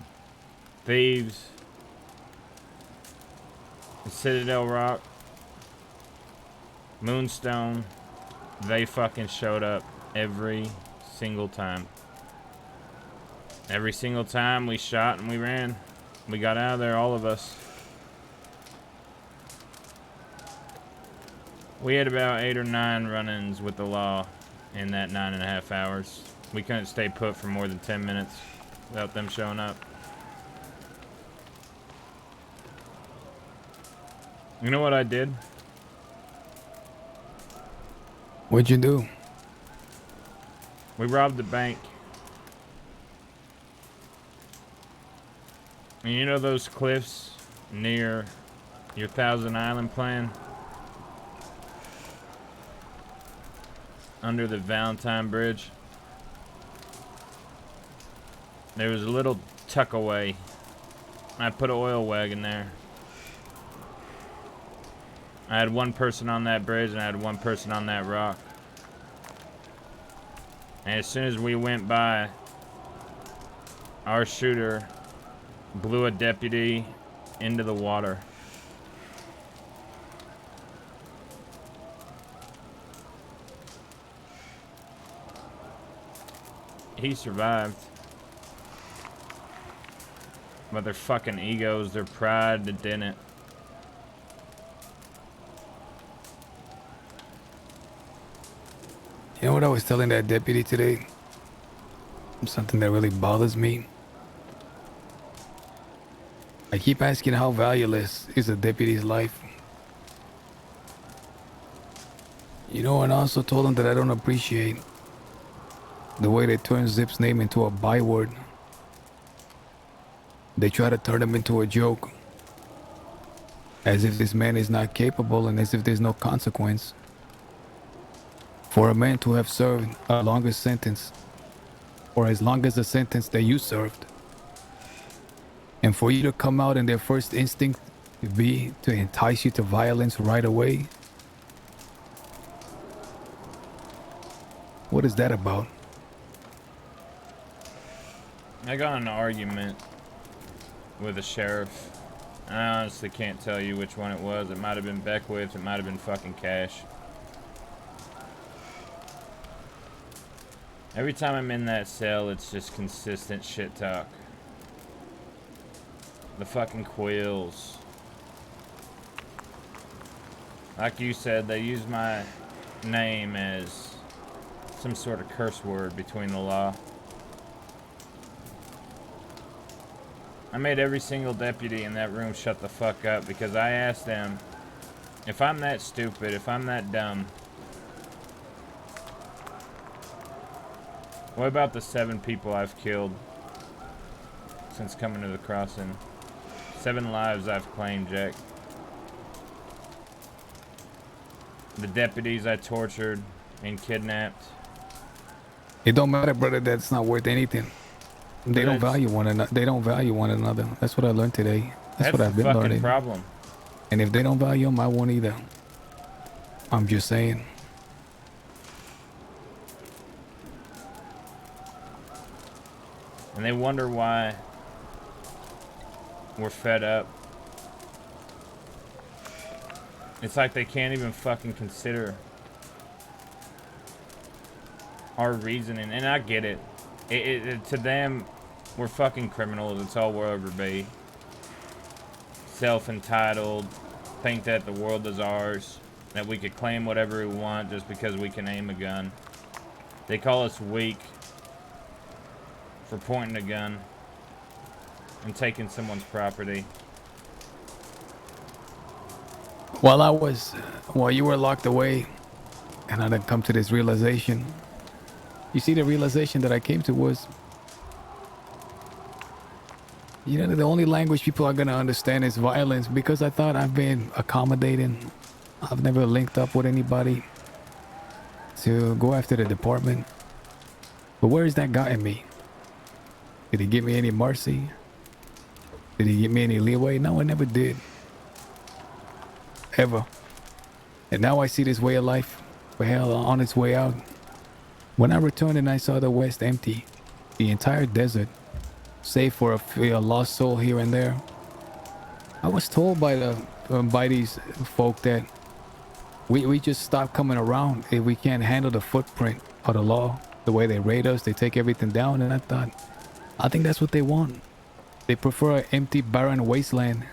Thieves, the Citadel Rock, Moonstone, they fucking showed up every single time. Every single time we shot and we ran. We got out of there, all of us. We had about 8 or 9 run-ins with the law in that 9.5 hours. We couldn't stay put for more than 10 minutes without them showing up. You know what I did? What'd you do? We robbed the bank. And you know those cliffs near your Thousand Island plan? Under the Valentine Bridge? There was a little tuckaway. I put an oil wagon there. I had one person on that bridge and I had one person on that rock. And as soon as we went by, our shooter blew a deputy into the water. He survived. But their fucking egos, their pride, that didn't. You know what I was telling that deputy today? Something that really bothers me. I keep asking how valueless is a deputy's life. You know, and I also told him that I don't appreciate the way they turn Zip's name into a byword. They try to turn him into a joke. As if this man is not capable and as if there's no consequence. For a man to have served a longer sentence, or as long as the sentence that you served, and for you to come out and their first instinct be to entice you to violence right away, what is that about? I got in an argument with a sheriff. I honestly can't tell you which one it was. It might have been Beckwith, it might have been fucking Cash. Every time I'm in that cell, it's just consistent shit talk. The fucking Quils. Like you said, they use my name as some sort of curse word between the law. I made every single deputy in that room shut the fuck up because I asked them, if I'm that stupid, if I'm that dumb, what about the 7 people I've killed since coming to the crossing? 7 lives I've claimed, Jack. The deputies I tortured and kidnapped. It don't matter, brother. That's not worth anything. They don't value one another. They don't value one another. That's what I learned today. That's what I've been learning. That's the fucking problem. And if they don't value them, I won't either. I'm just saying. And they wonder why we're fed up. It's like they can't even fucking consider our reasoning. And I get it. To them, we're fucking criminals. It's all we'll ever be. Self-entitled. Think that the world is ours. That we could claim whatever we want just because we can aim a gun. They call us weak for pointing a gun and taking someone's property. While you were locked away and I didn't come to this realization, you see, the realization that I came to was, you know, the only language people are going to understand is violence, because I thought I've been accommodating. I've never linked up with anybody to go after the department. But where has that gotten me? Did he give me any mercy? Did he give me any leeway? No, I never did. Ever. And now I see this way of life, well, on its way out. When I returned and I saw the West empty, the entire desert, save for a lost soul here and there, I was told by these folk that we just stop coming around if we can't handle the footprint of the law, the way they raid us, they take everything down. And I think that's what they want. They prefer an empty, barren wasteland.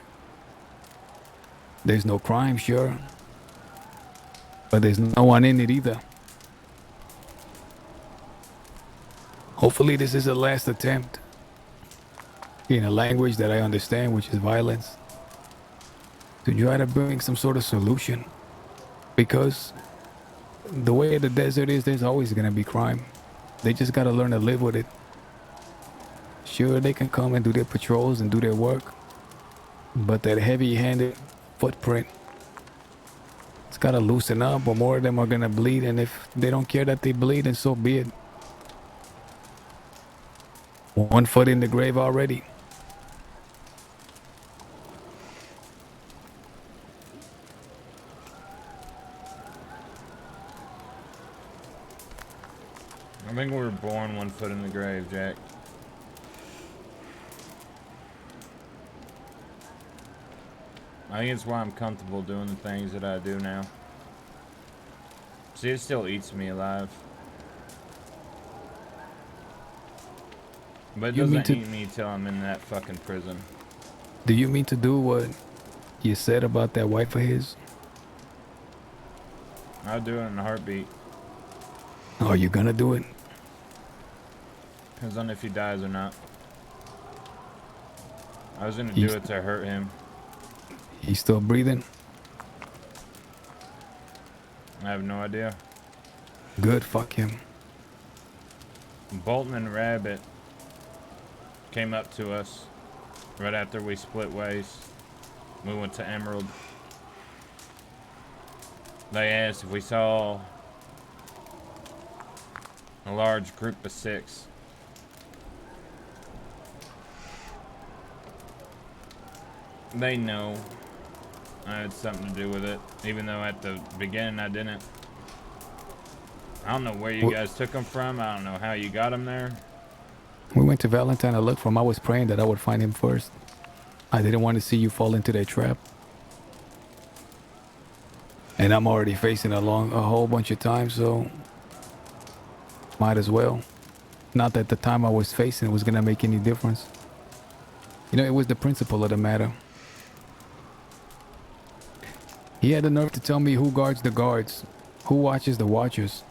There's no crime, sure, but there's no one in it either. Hopefully this is the last attempt in a language that I understand, which is violence. to try to bring some sort of solution. Because the way the desert is, there's always gonna be crime. They just gotta learn to live with it. Sure, they can come and do their patrols and do their work, but that heavy-handed footprint, it's gotta loosen up, or more of them are gonna bleed, and if they don't care that they bleed, then so be it. 1 foot in the grave already. I think we were born 1 foot in the grave, Jack. I think it's why I'm comfortable doing the things that I do now. See, it still eats me alive. But it doesn't eat me till I'm in that fucking prison. Do you mean to do what you said about that wife of his? I'll do it in a heartbeat. Are you gonna do it? Depends on if he dies or not. I was gonna do it to hurt him. He's still breathing? I have no idea. Good, fuck him. Bolton and Rabbit came up to us right after we split ways. We went to Emerald. They asked if we saw a large group of 6. They know I had something to do with it, even though at the beginning I didn't. I don't know where you guys took them from. I don't know how you got them there. We went to Valentine to look for him. I was praying that I would find him first. I didn't want to see you fall into that trap. And I'm already facing a whole bunch of time, so might as well. Not that the time I was facing was gonna make any difference. You know, it was the principle of the matter. He had the nerve to tell me who guards the guards, who watches the watchers.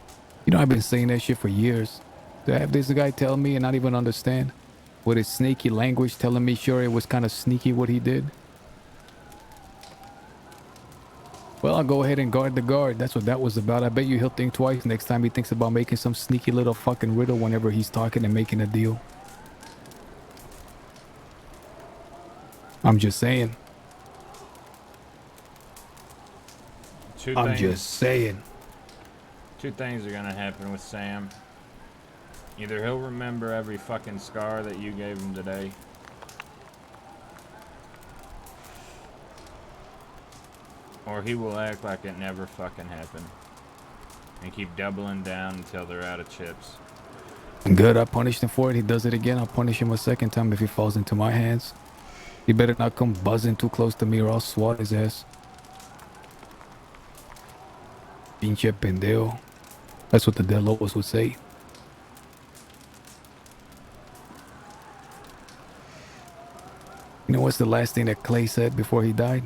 You know, I've been saying that shit for years. To have this guy tell me and not even understand, with his sneaky language telling me sure it was kind of sneaky what he did. Well, I'll go ahead and guard the guard. That's what that was about. I bet you he'll think twice next time he thinks about making some sneaky little fucking riddle whenever he's talking and making a deal. I'm just saying. I'm just saying. 2 things are gonna happen with Sam. Either he'll remember every fucking scar that you gave him today, or he will act like it never fucking happened and keep doubling down until they're out of chips. Good, I punished him for it. He does it again, I'll punish him a second time if he falls into my hands. He better not come buzzing too close to me or I'll swat his ass. Pinche pendejo. That's what the Del Lobos would say. You know what's the last thing that Clay said before he died?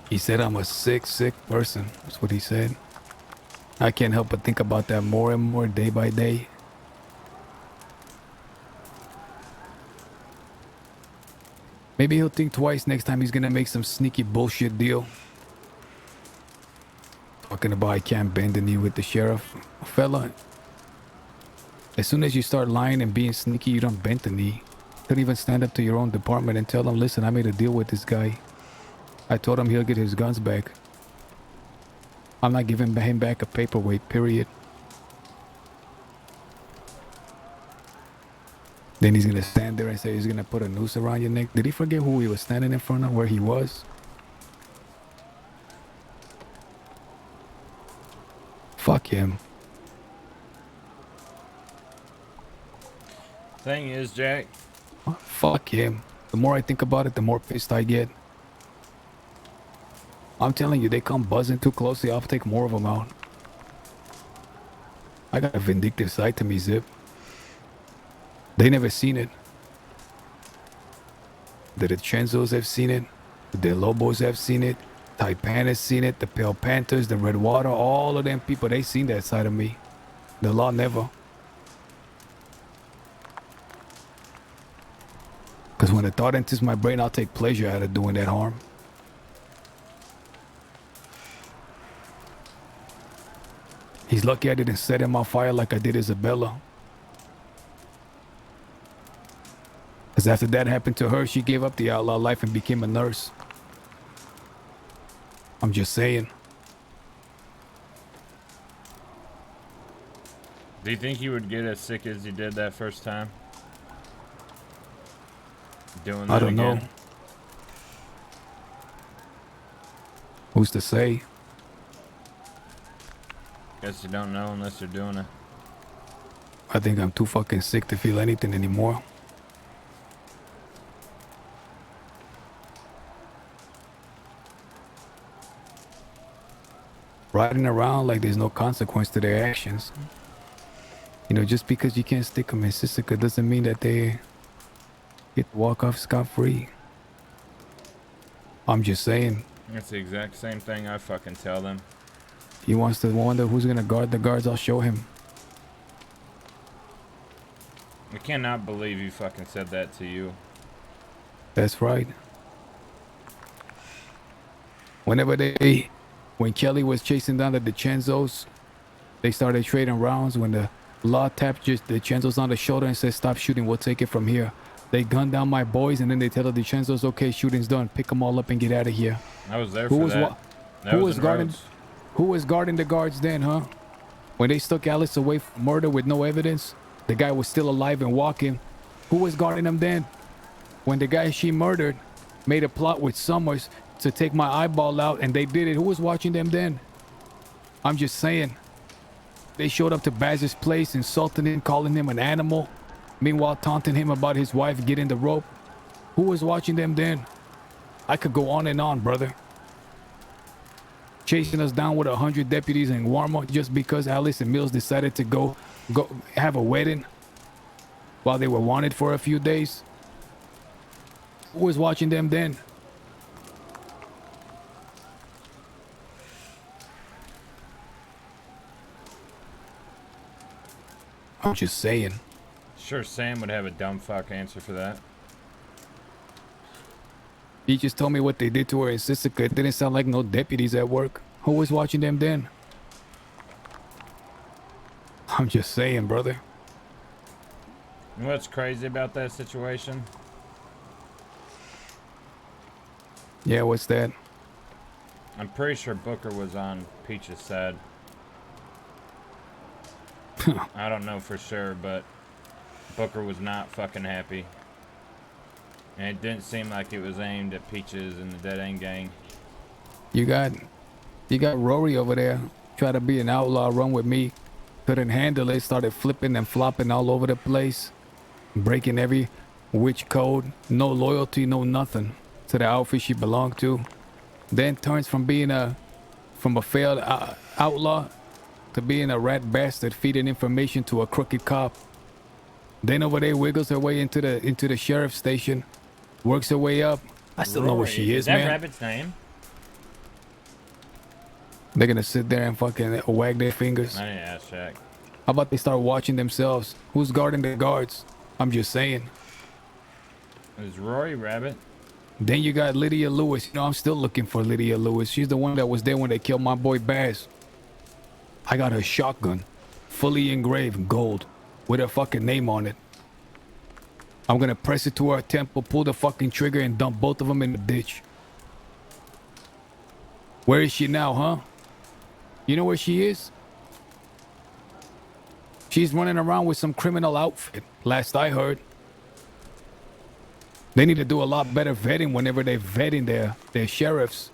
He said, I'm a sick, sick person. That's what he said. I can't help but think about that more and more day by day. Maybe he'll think twice next time he's gonna make some sneaky bullshit deal. Talking about I can't bend the knee with the sheriff. Fella, as soon as you start lying and being sneaky, you don't bend the knee. Don't even stand up to your own department and tell them, listen, I made a deal with this guy. I told him he'll get his guns back. I'm not giving him back a paperweight, period. Then he's gonna stand there and say he's gonna put a noose around your neck. Did he forget who he was standing in front of, where he was? Fuck him. Thing is, Jack. Fuck him. The more I think about it, the more pissed I get. I'm telling you, they come buzzing too closely, I'll take more of them out. I got a vindictive side to me, Zip. They never seen it. The Chenzos have seen it. The De Lobos have seen it. Taipan has seen it. The Pale Panthers, the Redwater, all of them people, they seen that side of me. The law never. Because when the thought enters my brain, I'll take pleasure out of doing that harm. He's lucky I didn't set him on fire like I did Isabella. Because after that happened to her, she gave up the outlaw life and became a nurse. I'm just saying. Do you think you would get as sick as you did that first time? Doing that I don't again? know. Who's to say? Guess you don't know unless you're doing it. I think I'm too fucking sick to feel anything anymore. Riding around like there's no consequence to their actions. You know, just because you can't stick them in Sisika doesn't mean that they get to walk off scot-free. I'm just saying. That's the exact same thing I fucking tell them. He wants to wonder who's gonna guard the guards. I'll show him. I cannot believe you fucking said that to you. That's right. When Kelly was chasing down the DiCenzos, they started trading rounds. When the law tapped just DiCenzos on the shoulder and said, "Stop shooting, we'll take it from here." They gunned down my boys, and then they tell the DiCenzos, "Okay, shooting's done. Pick them all up and get out of here." I was there for that. Who was guarding the guards then, huh? When they stuck Alice away for murder with no evidence, the guy was still alive and walking. Who was guarding him then? When the guy she murdered made a plot with Summers to take my eyeball out, and they did it, who was watching them then? I'm just saying. They showed up to Baz's place, insulting him, calling him an animal, meanwhile taunting him about his wife getting the rope. Who was watching them then? I could go on and on, brother. Chasing us down with 100 deputies in Warma just because Alice and Mills decided to go have a wedding while they were wanted for a few days. Who was watching them then? I'm just saying. Sure, Sam would have a dumb fuck answer for that. He just told me what they did to her in Sisika. It didn't sound like no deputies at work. Who was watching them then? I'm just saying, brother. You know what's crazy about that situation? Yeah, what's that? I'm pretty sure Booker was on Peach's side. I don't know for sure, but Booker was not fucking happy. And it didn't seem like it was aimed at Peaches and the Dead End Gang. You got Rory over there. Try to be an outlaw, run with me. Couldn't handle it. Started flipping and flopping all over the place. Breaking every witch code. No loyalty, no nothing to the outfit she belonged to. Then turns from being a failed outlaw to being a rat bastard feeding information to a crooked cop. Then over there wiggles her way into the sheriff's station. Works her way up. I still know where she is, man. Is that Rabbit's name? They're gonna sit there and fucking wag their fingers. I need to ask Shaq. How about they start watching themselves? Who's guarding the guards? I'm just saying. Is Rory Rabbit? Then you got Lydia Lewis. You know, I'm still looking for Lydia Lewis. She's the one that was there when they killed my boy Baz. I got her shotgun. Fully engraved gold. With her fucking name on it. I'm gonna press it to her temple, pull the fucking trigger, and dump both of them in the ditch. Where is she now, huh? You know where she is? She's running around with some criminal outfit, last I heard. They need to do a lot better vetting whenever they're vetting their sheriffs.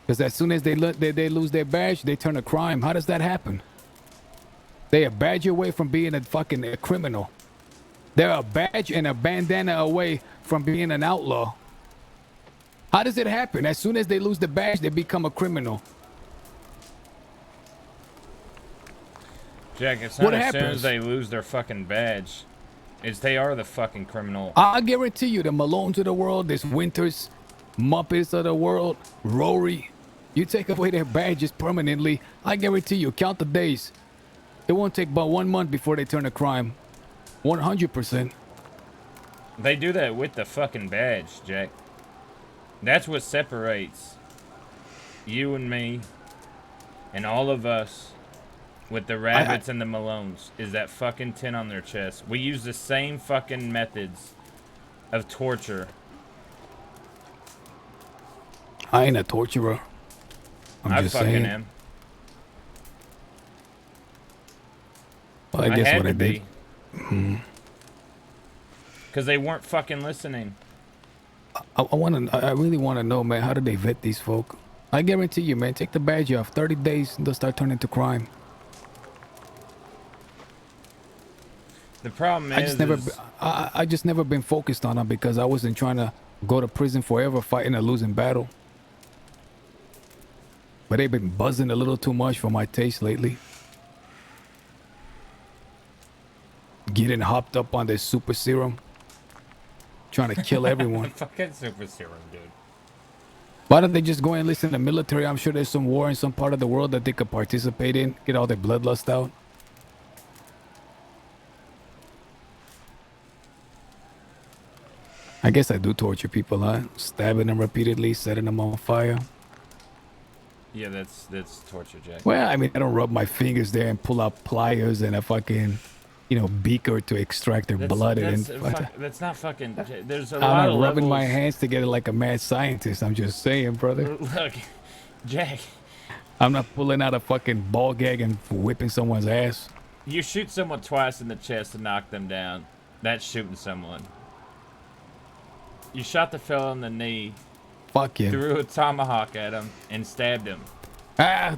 Because as soon as they lose their badge, they turn a crime. How does that happen? They're a badge away from being a criminal. They're a badge and a bandana away from being an outlaw. How does it happen? As soon as they lose the badge, they become a criminal. Jack, it's not as soon as they lose their fucking badge. It's they are the fucking criminal. I guarantee you, the Malones of the world, this Winters, Muppets of the world, Rory, you take away their badges permanently, I guarantee you, count the days. It won't take but 1 month before they turn a crime. 100%. They do that with the fucking badge, Jack. That's what separates you and me and all of us with the rabbits and the Malones is that fucking tin on their chest. We use the same fucking methods of torture. I ain't a torturer. I'm just fucking saying. am. Well, I guess had what I to did. be. Because they weren't fucking listening. I really want to know, man, how do they vet these folk? I guarantee you, man, take the badge off. 30 days, they'll start turning to crime. The problem is, I just never been focused on them because I wasn't trying to go to prison forever fighting a losing battle. But they've been buzzing a little too much for my taste lately. Getting hopped up on this super serum. Trying to kill everyone. Fucking super serum, dude. Why don't they just go and listen to the military? I'm sure there's some war in some part of the world that they could participate in. Get all their bloodlust out. I guess I do torture people, huh? Stabbing them repeatedly, setting them on fire. Yeah, that's torture, Jack. Well, I mean, I don't rub my fingers there and pull out pliers and a fucking, beaker to extract their blood. That's not fucking. There's a I'm lot not of rubbing levels. my hands together like a mad scientist. I'm just saying, brother. Look, Jack. I'm not pulling out a fucking ball gag and whipping someone's ass. You shoot someone twice in the chest to knock them down. That's shooting someone. You shot the fella in the knee. Fuck you. Threw a tomahawk at him and stabbed him.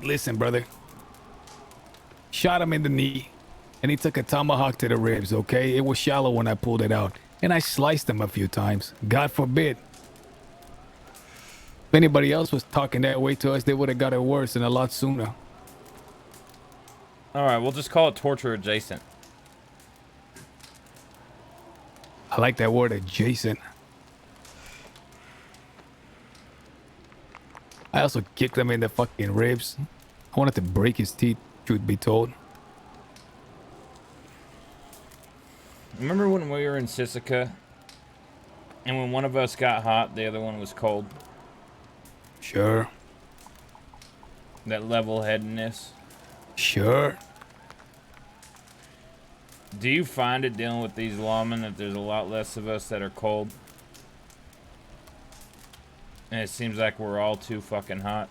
Listen, brother. Shot him in the knee, and he took a tomahawk to the ribs, okay? It was shallow when I pulled it out, and I sliced him a few times. God forbid. If anybody else was talking that way to us, they would have got it worse and a lot sooner. All right, we'll just call it torture adjacent. I like that word, adjacent. I also kicked him in the fucking ribs. I wanted to break his teeth, truth be told. Remember when we were in Sisika? And when one of us got hot, the other one was cold? Sure. That level-headedness? Sure. Do you find it dealing with these lawmen that there's a lot less of us that are cold? And it seems like we're all too fucking hot.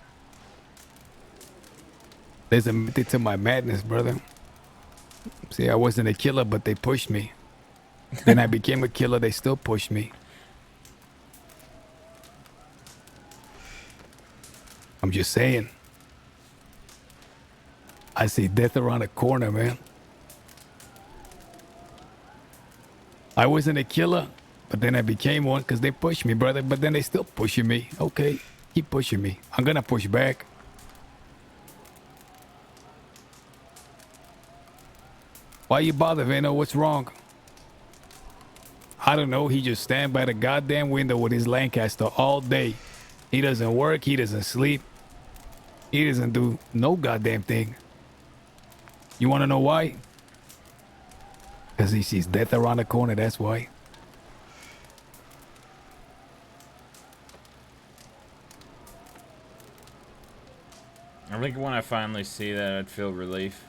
There's a method to my madness, brother. See, I wasn't a killer, but they pushed me. Then I became a killer, they still pushed me. I'm just saying. I see death around the corner, man. I wasn't a killer, but then I became one because they pushed me, brother. But then they still pushing me. Okay, keep pushing me. I'm gonna push back. Why you bother, Vano? What's wrong? I don't know. He just stand by the goddamn window with his Lancaster all day. He doesn't work. He doesn't sleep. He doesn't do no goddamn thing. You want to know why? Because he sees death around the corner. That's why. I think when I finally see that, I'd feel relief.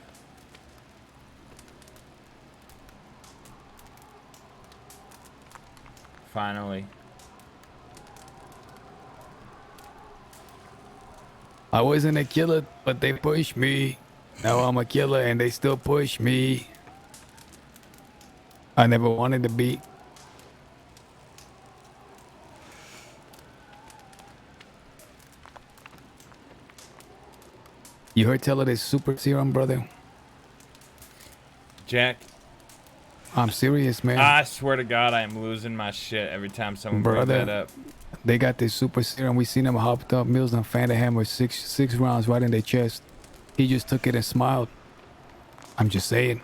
Finally. I wasn't a killer, but they pushed me. Now I'm a killer and they still push me. I never wanted to be. You heard tell of this super serum, brother? Jack. I'm serious, man. I swear to God, I am losing my shit every time someone brings that up. They got this super serum. We seen them hopped up. Mills and Fanta Hammer six rounds right in their chest. He just took it and smiled. I'm just saying.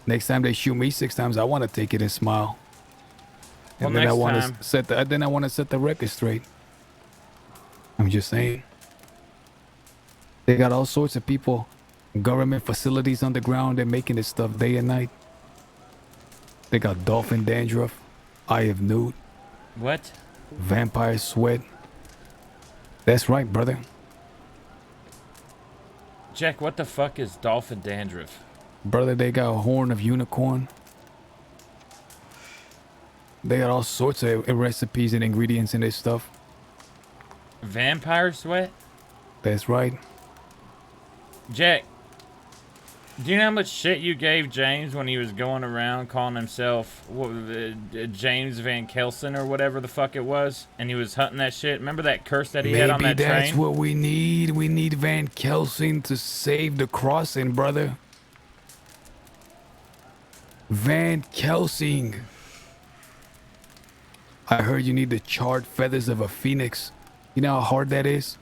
Next time they shoot me 6 times, I want to take it and smile. And well, then I want to set the record straight. I'm just saying. They got all sorts of people, government facilities underground. They're making this stuff day and night. They got dolphin dandruff, eye of newt, What? vampire sweat. That's right, brother. Jack, what the fuck is dolphin dandruff? Brother, they got horn of unicorn. They got all sorts of recipes and ingredients in this stuff. Vampire sweat? That's right. Jack, do you know how much shit you gave James when he was going around calling himself James Van Kelsen or whatever the fuck it was? And he was hunting that shit. Remember that curse that he had on that Maybe that's train? what we need. We need Van Kelsing to save the crossing, brother. Van Kelsing. I heard you need the charred feathers of a phoenix. You know how hard that is?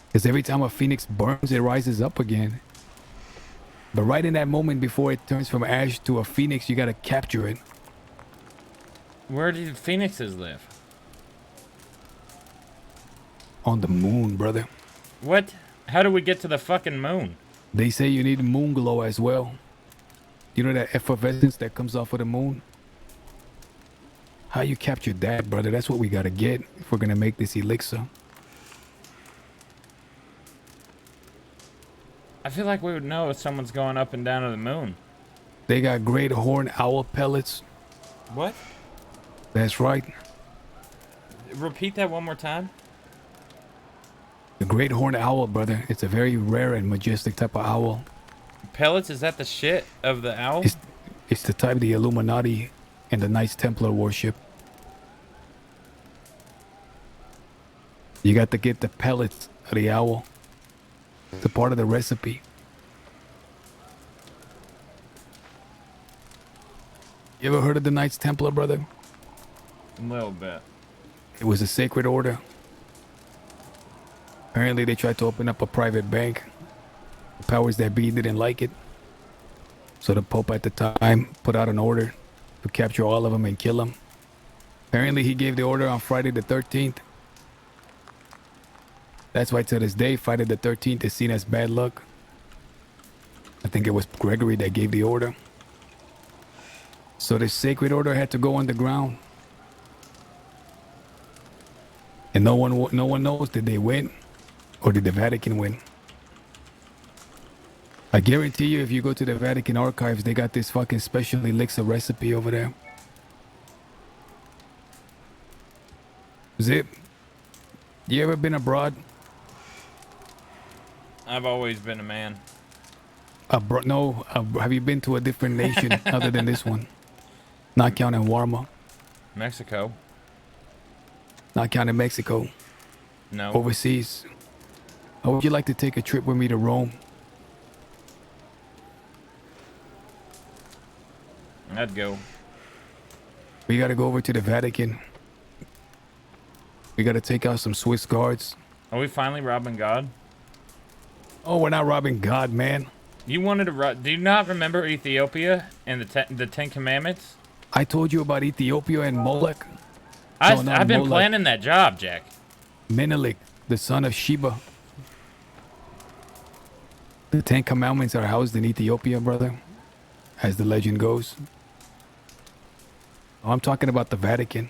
Because every time a phoenix burns, it rises up again. But right in that moment before it turns from ash to a phoenix, you gotta capture it. Where do phoenixes live? On the moon, brother. What? How do we get to the fucking moon? They say you need moon glow as well. You know that effervescence that comes off of the moon? How you capture that, brother? That's what we gotta get if we're gonna make this elixir. I feel like we would know if someone's going up and down to the moon. They got great horn owl pellets. What? That's right. Repeat that one more time. The great horn owl, brother. It's a very rare and majestic type of owl. Pellets? Is that the shit of the owl? It's the type the Illuminati and the Knights Templar worship. You got to get the pellets of the owl. It's a part of the recipe. You ever heard of the Knights Templar, brother? A little bit. It was a sacred order. Apparently they tried to open up a private bank. The powers that be didn't like it. So the Pope at the time put out an order to capture all of them and kill them. Apparently he gave the order on Friday the 13th. That's why to this day, Friday the 13th is seen as bad luck. I think it was Gregory that gave the order. So this sacred order had to go underground. And no one knows, did they win or did the Vatican win? I guarantee you if you go to the Vatican archives, they got this fucking special elixir recipe over there. Zip, you ever been abroad? I've always been a man. No, have you been to a different nation other than this one? Not counting Warma. Mexico. Not counting Mexico. No. Overseas. How would you like to take a trip with me to Rome? I'd go. We gotta go over to the Vatican. We gotta take out some Swiss guards. Are we finally robbing God? Oh, we're not robbing God, man. You wanted to rob... Do you not remember Ethiopia and the Ten Commandments? I told you about Ethiopia and Molech. I've been planning that job, Jack. Menelik, the son of Sheba. The 10 Commandments are housed in Ethiopia, brother, as the legend goes. Oh, I'm talking about the Vatican.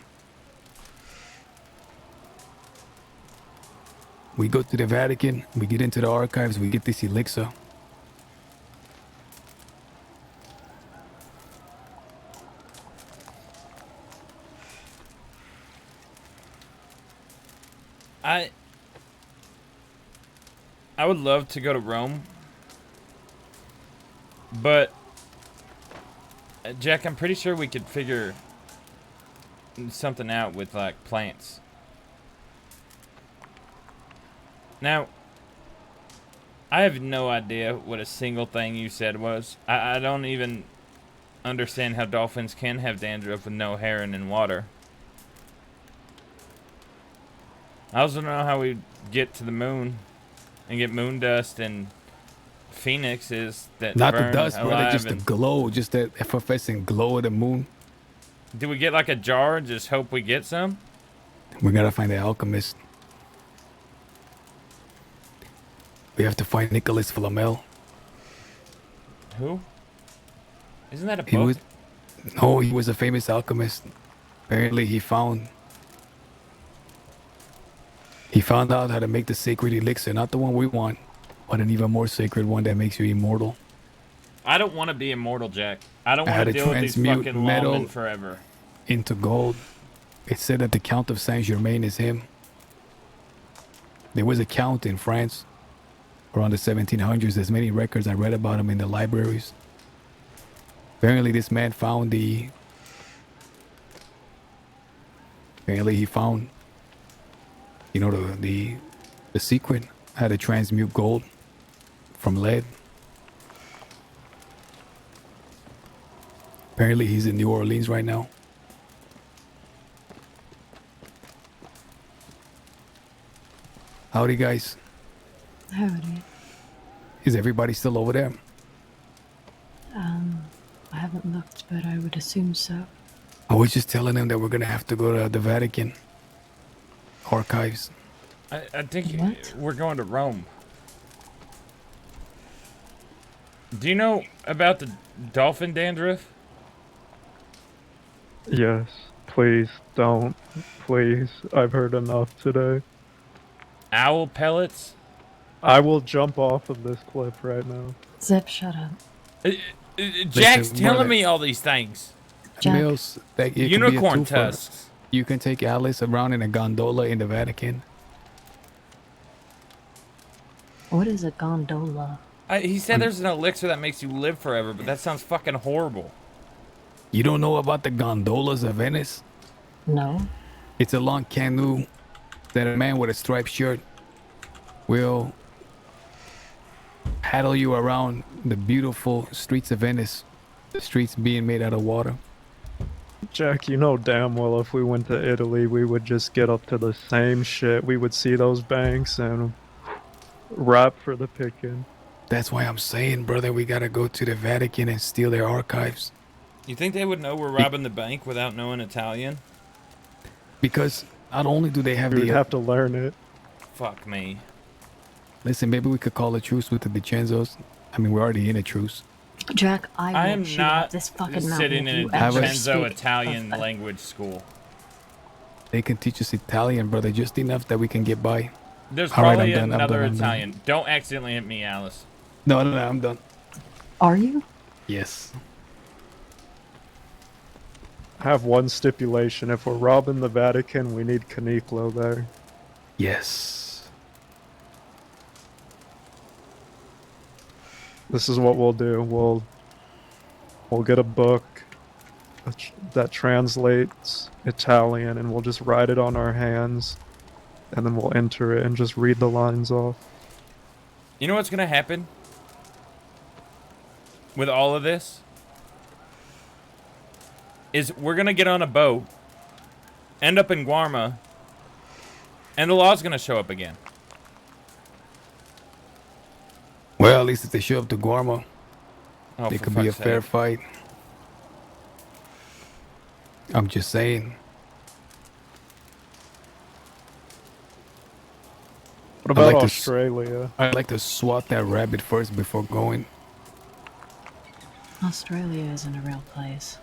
We go to the Vatican, we get into the archives, we get this elixir. I would love to go to Rome, but Jack, I'm pretty sure we could figure something out with like plants. Now, I have no idea what a single thing you said was. I don't even understand how dolphins can have dandruff with no hair and in water. I also don't know how we get to the moon and get moon dust and phoenixes that Not burn the dust, brother, alive just the glow, just that effervescent glow of the moon. Do we get like a jar and just hope we get some? We gotta find the alchemist. We have to find Nicholas Flamel. Who? Isn't that a book? He was, No, he was a famous alchemist. Apparently, he found out how to make the sacred elixir, not the one we want, but an even more sacred one that makes you immortal. I don't want to be immortal, Jack. I don't How want to to deal with these transmute fucking metal lawmen forever. into gold. It's said that the Count of Saint-Germain is him. There was a count in France around the 1700s. There's many records I read about him in the libraries. Apparently, this man found the... Apparently, he found, you know, the secret, how to transmute gold from lead. Apparently, he's in New Orleans right now. Howdy, guys. Howdy. Is everybody still over there? I haven't looked, but I would assume so. I was just telling them that we're gonna have to go to the Vatican archives. I think What? we're going to Rome. Do you know about the dolphin dandruff? Yes. Please don't. Please. I've heard enough today. Owl pellets? I will jump off of this cliff right now. Zip, shut up. Jack's Listen, telling brother. me all these things. Jack. Mills, that it could be a Unicorn twofer. tusks. You can take Alice around in a gondola in the Vatican. What is a gondola? He said there's an elixir that makes you live forever, but that sounds fucking horrible. You don't know about the gondolas of Venice? No. It's a long canoe that a man with a striped shirt will paddle you around the beautiful streets of Venice. The streets being made out of water. Jack, you know damn well if we went to Italy, we would just get up to the same shit. We would see those banks and rap for the picking. That's why I'm saying, brother, we gotta go to the Vatican and steal their archives. You think they would know we're robbing the bank without knowing Italian? Because not only do they have We would the... have to learn it. Fuck me. Listen, maybe we could call a truce with the DiCenzos. I mean, we're already in a truce. Jack, I will I am shoot not up this fucking sitting mountain in a if you ever DiCenzo speak Italian of- language school. They can teach us Italian, brother, just enough that we can get by. There's All right, probably I'm done, I'm another done, I'm done. Italian. Don't accidentally hit me, Alice. No, I'm done. Are you? Yes. I have one stipulation. If we're robbing the Vatican, we need Caniclo there. Yes. This is what we'll do. We'll get a book that translates Italian, and we'll just write it on our hands, and then we'll enter it and just read the lines off. You know what's gonna happen with all of this? Is we're gonna get on a boat, end up in Guarma, and the law's gonna show up again. Well, at least if they show up to Guarma, Oh, it for could be a fuck's fair sake. fight. I'm just saying. What about like to Australia? I'd like to swat that rabbit first before going. Australia isn't a real place.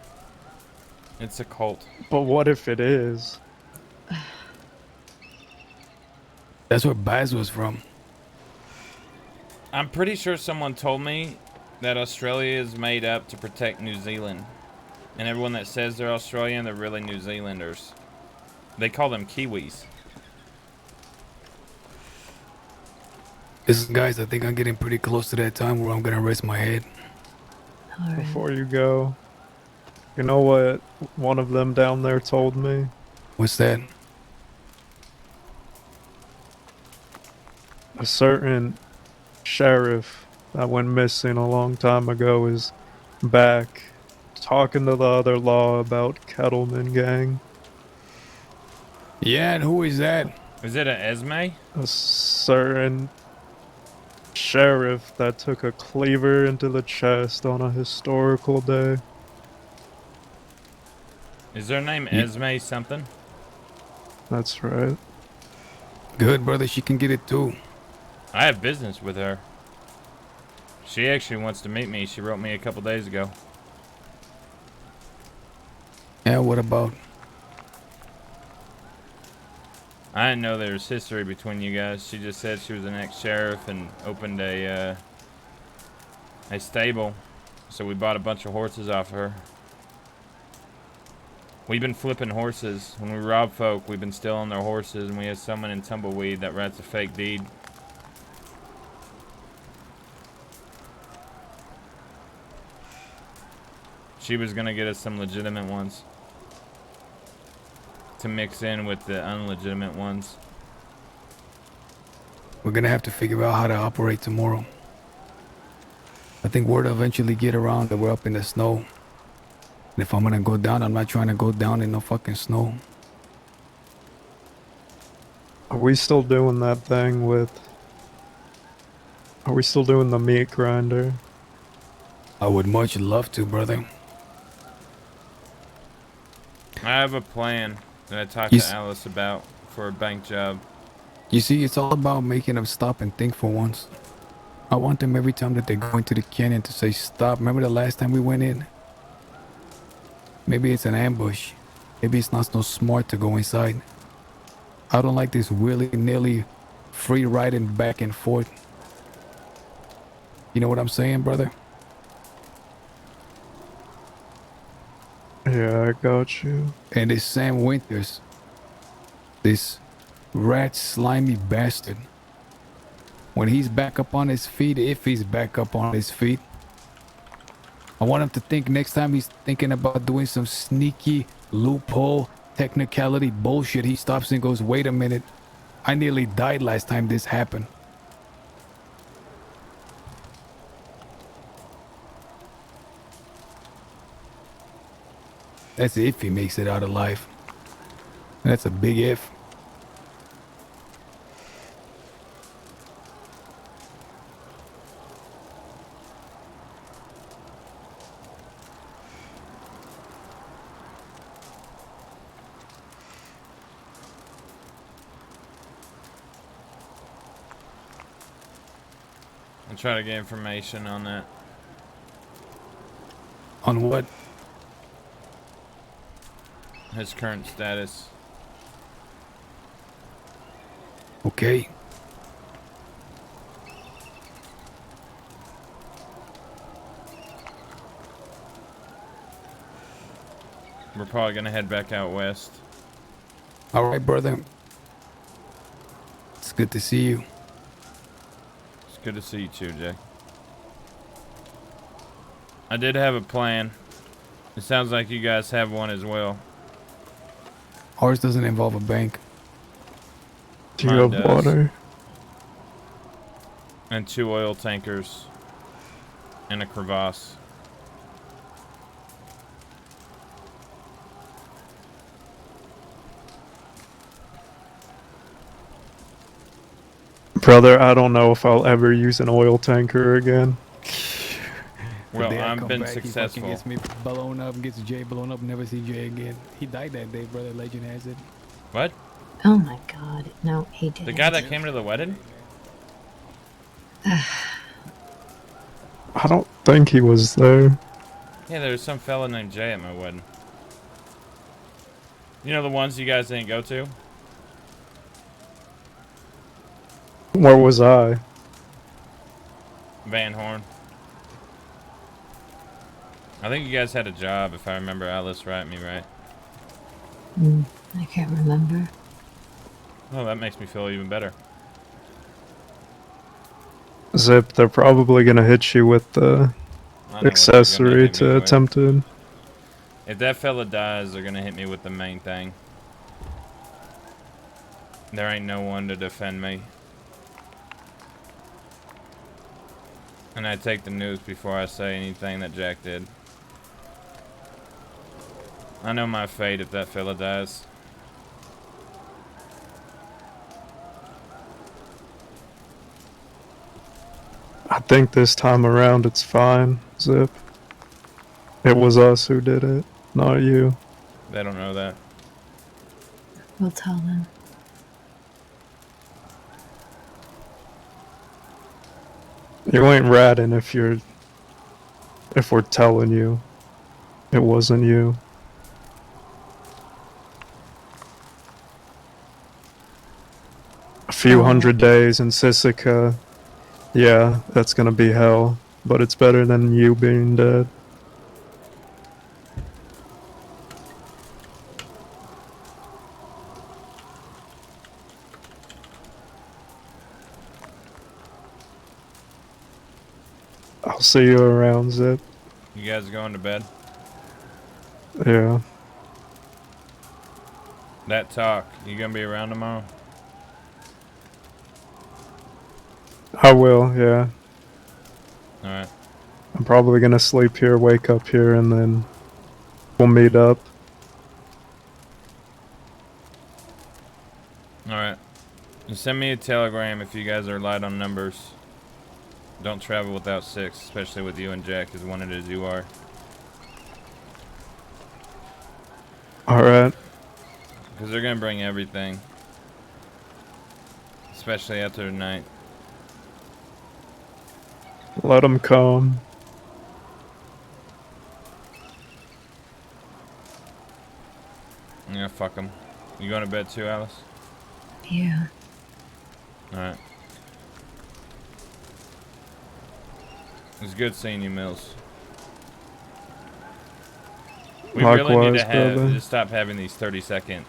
It's a cult. But what if it is? That's where Baz was from. I'm pretty sure someone told me that Australia is made up to protect New Zealand. And everyone that says they're Australian, they're really New Zealanders. They call them Kiwis. Listen, guys, I think I'm getting pretty close to that time where I'm gonna rest my head. Alright. Before you go, you know what one of them down there told me? What's that? A certain sheriff that went missing a long time ago is back talking to the other law about Kettleman gang. Yeah, and who is that? Is it a Esme? A certain sheriff that took a cleaver into the chest on a historical day. Is their name Esme something? That's right. Good, brother. She can get it too. I have business with her. She actually wants to meet me. She wrote me a couple days ago. Yeah, what about? I didn't know there was history between you guys. She just said she was an ex-sheriff and opened a stable. So we bought a bunch of horses off her. We've been flipping horses. When we rob folk, we've been stealing their horses, and we have someone in Tumbleweed that writes a fake deed. She was gonna get us some legitimate ones to mix in with the unlegitimate ones. We're gonna have to figure out how to operate tomorrow. I think word will eventually get around that we're up in the snow. And if I'm gonna go down, I'm not trying to go down in no fucking snow. Are we still doing that thing with... Are we still doing the meat grinder? I would much love to, brother. I have a plan that I talked You to Alice about for a bank job. You see, it's all about making them stop and think for once. I want them every time that they go into the canyon to say stop. Remember the last time we went in? Maybe it's an ambush. Maybe it's not so smart to go inside. I don't like this willy-nilly free riding back and forth. You know what I'm saying, brother? Yeah, I got you. And this Sam Winters, this rat slimy bastard, when he's back up on his feet, if he's back up on his feet, I want him to think next time he's thinking about doing some sneaky loophole technicality bullshit, he stops and goes, wait a minute, I nearly died last time this happened. That's if he makes it out alive. That's a big if. I'll try to get information on that. On what? His current status. Okay. We're probably gonna head back out west. All right, brother. It's good to see you. It's good to see you too, Jay. I did have a plan. It sounds like you guys have one as well. Ours doesn't involve a bank. Do you have water? And 2 oil tankers. And a crevasse. Brother, I don't know if I'll ever use an oil tanker again. Well, The day I I've come been back, successful. He fucking gets me blown up, gets Jay blown up, never see Jay again. He died that day, brother. Legend has it. What? Oh my god. No, he didn't. The guy that came to the wedding? I don't think he was there. Yeah, there was some fella named Jay at my wedding. You know the ones you guys didn't go to? Where was I? Van Horn. I think you guys had a job, if I remember Alice right, me right. I can't remember. Oh, that makes me feel even better. Zip, they're probably gonna hit you with the I know what they're accessory gonna hit me to with. attempted. If that fella dies, they're gonna hit me with the main thing. There ain't no one to defend me. And I take the news before I say anything that Jack did. I know my fate if that fella dies. I think this time around it's fine, Zip. It was us who did it, not you. They don't know that. We'll tell them. You ain't ratting if we're telling you it wasn't you. few Oh. 100 days in Sisika. Yeah, that's gonna be hell. But it's better than you being dead. I'll see you around, Zip. You guys going to bed? Yeah. That talk. You gonna be around tomorrow? I will, yeah. Alright. I'm probably gonna sleep here, wake up here, and then we'll meet up. Alright. Just send me a telegram if you guys are light on numbers. Don't travel without 6, especially with you and Jack as wanted as you are. Alright. Because they're gonna bring everything. Especially after tonight. Let them come. Yeah, fuck them. You going to bed too, Alice? Yeah. Alright. It's good seeing you, Mills. We really need to Likewise, brother. stop having these 30-second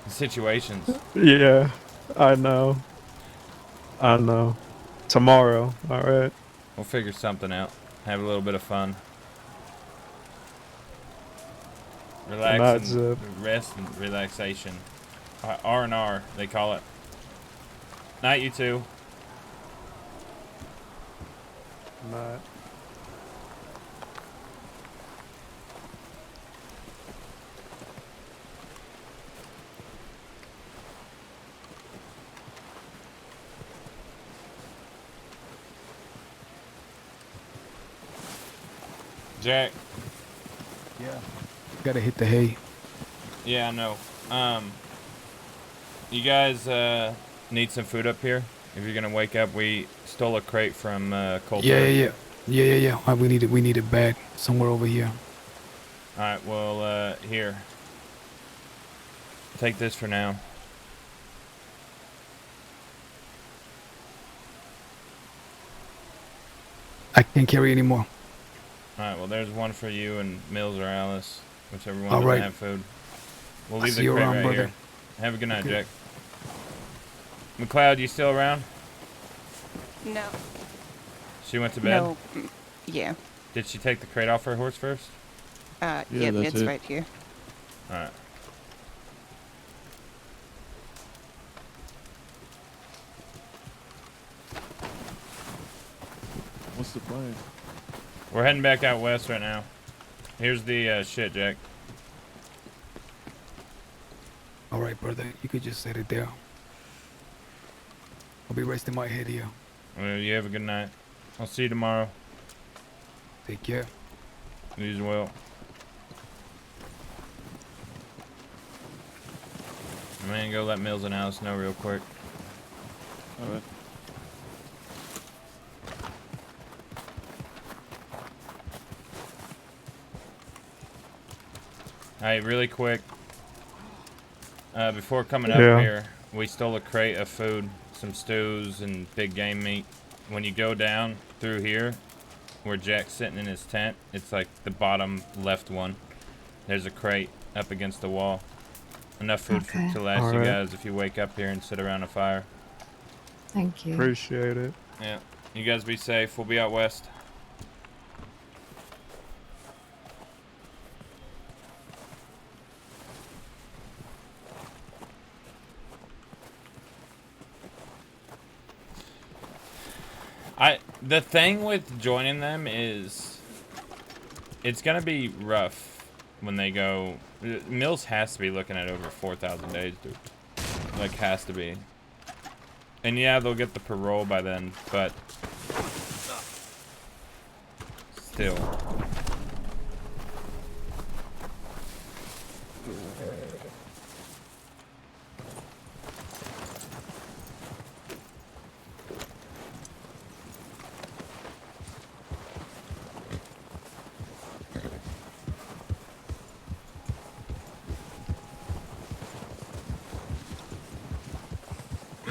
situations. Yeah, I know. I know. Tomorrow, alright. We'll figure something out. Have a little bit of fun. Relax That's and it. rest and relaxation. R&R, they call it. Night, you two. Night. Jack. Yeah. Gotta hit the hay. Yeah, I know. You guys need some food up here? If you're gonna wake up, we stole a crate from Coulter. Yeah. We need it bad. Somewhere over here. Alright, well, here. Take this for now. I can't carry anymore. Alright, well, there's one for you and Mills or Alice, whichever one All doesn't right. have food. We'll I'll leave see the you crate around, right brother. here. Have a good night, Okay. Jack. McLeod, you still around? No. She went to bed? No. Yeah. Did she take the crate off her horse first? Yep, that's it's it. right here. Alright. What's the plan? We're heading back out west right now. Here's the shit, Jack. All right, brother. You could just set it down. I'll be resting my head here. Well, you have a good night. I'll see you tomorrow. Take care. You as well. I'm gonna go let Mills and Alice know real quick. Alright. Alright, really quick. Before coming up Yeah. here, we stole a crate of food, some stews and big game meat. When you go down through here, where Jack's sitting in his tent, it's like the bottom left one. There's a crate up against the wall. Enough food Okay. to last you Alright. guys if you wake up here and sit around a fire. Thank you. Appreciate it. Yeah. You guys be safe. We'll be out west. The thing with joining them is it's gonna be rough when they go. Mills has to be looking at over 4,000 days, dude. Like, has to be. And yeah, they'll get the parole by then, but still.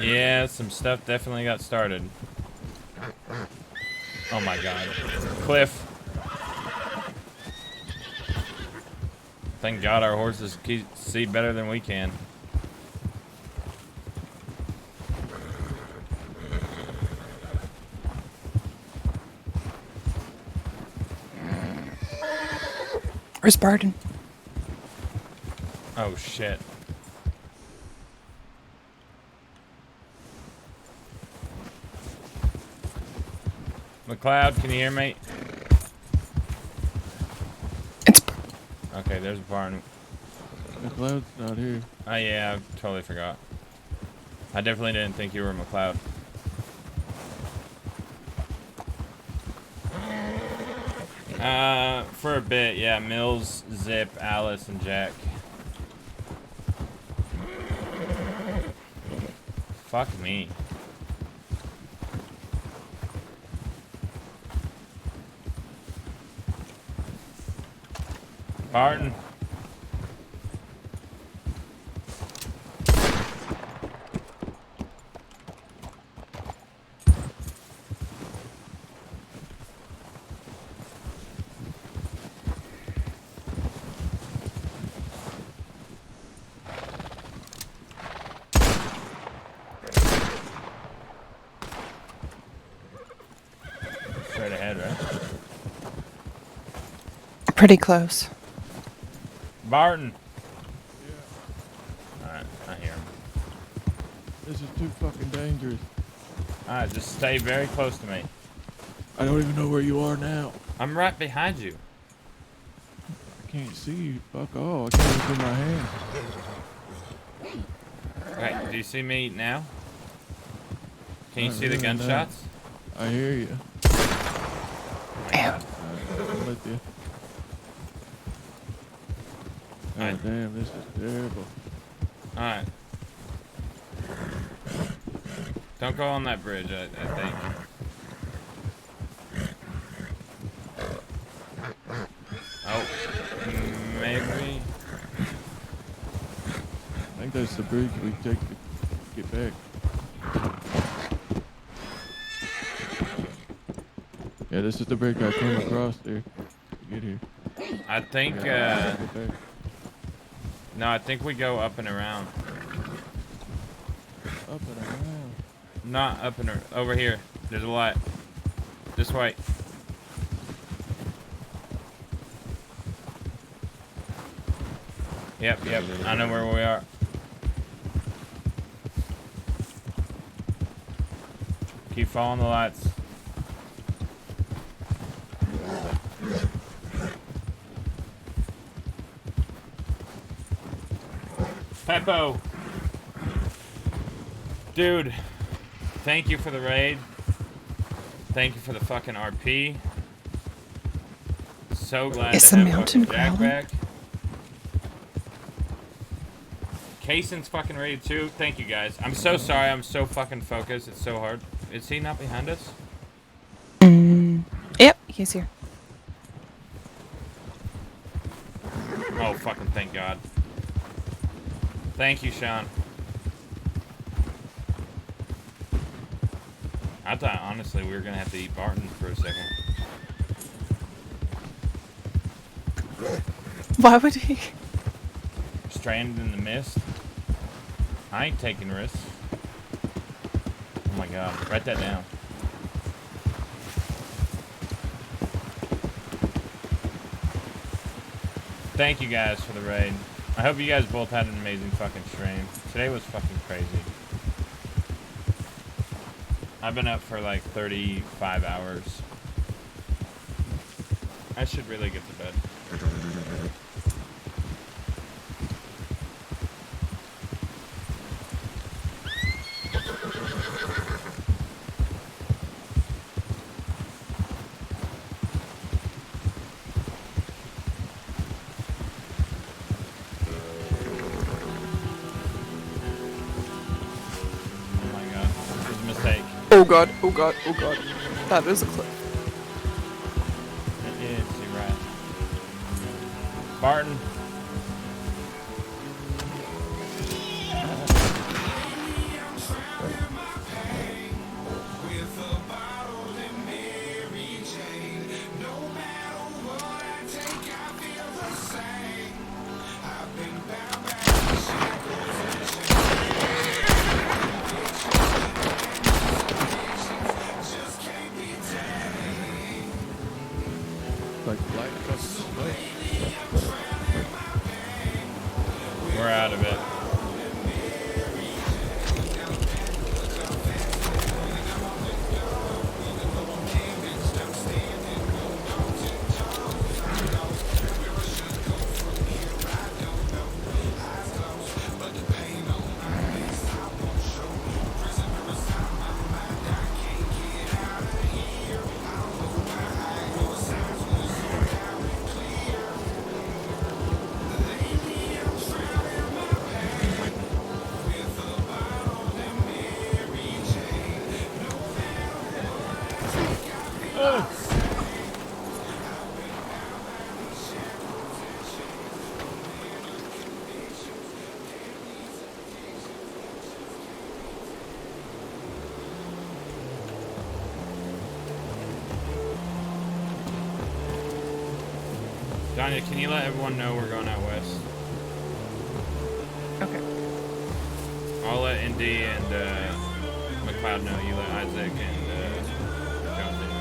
Yeah, some stuff definitely got started. Oh my god. Cliff. Thank God our horses see better than we can. Where's Barton? Oh shit. McLeod, can you hear me? Okay, there's a barn. McLeod's not here. Oh yeah, I totally forgot. I definitely didn't think you were McLeod. For a bit, yeah. Mills, Zip, Alice, and Jack. Fuck me. Barton. Straight ahead, right? Pretty close. Barton. Alright, I hear him. This is too fucking dangerous. Alright, just stay very close to me. I don't even know where you are now. I'm right behind you. I can't see you. Fuck all. I can't even see my hand. Alright, do you see me now? Can you Not see the really, no. gunshots? I hear you. Oh my God. I'm with you. Oh damn, this is terrible. Alright. Don't go on that bridge, I think. Oh, maybe. I think that's the bridge we take to get back. Yeah, this is the bridge I came across there to get here. I think, no, I think we go up and around. Up and around. Not up and over here. There's a light. This way. Yep, I know where we are. Keep following the lights. Peppo! Dude, thank you for the raid. Thank you for the fucking RP. So glad Is to the have mountain fucking Jack growling? back. Kaysen's fucking ready too. Thank you guys. I'm so sorry. I'm so fucking focused. It's so hard. Is he not behind us? Yep, he's here. Oh, fucking thank God. Thank you, Sean. I thought, honestly, we were going to have to eat Barton for a second. Why would he? Stranded in the mist. I ain't taking risks. Oh my God. Write that down. Thank you guys for the raid. I hope you guys both had an amazing fucking stream. Today was fucking crazy. I've been up for like 35 hours. I should really get to bed. Oh god, oh god, oh god. That is a clip. It is, you're right. Barton. Like black cups. We're out of it. Danya, can you let everyone know we're going out west? Okay. I'll let Indy and McLeod know. You let Isaac and Jonathan know.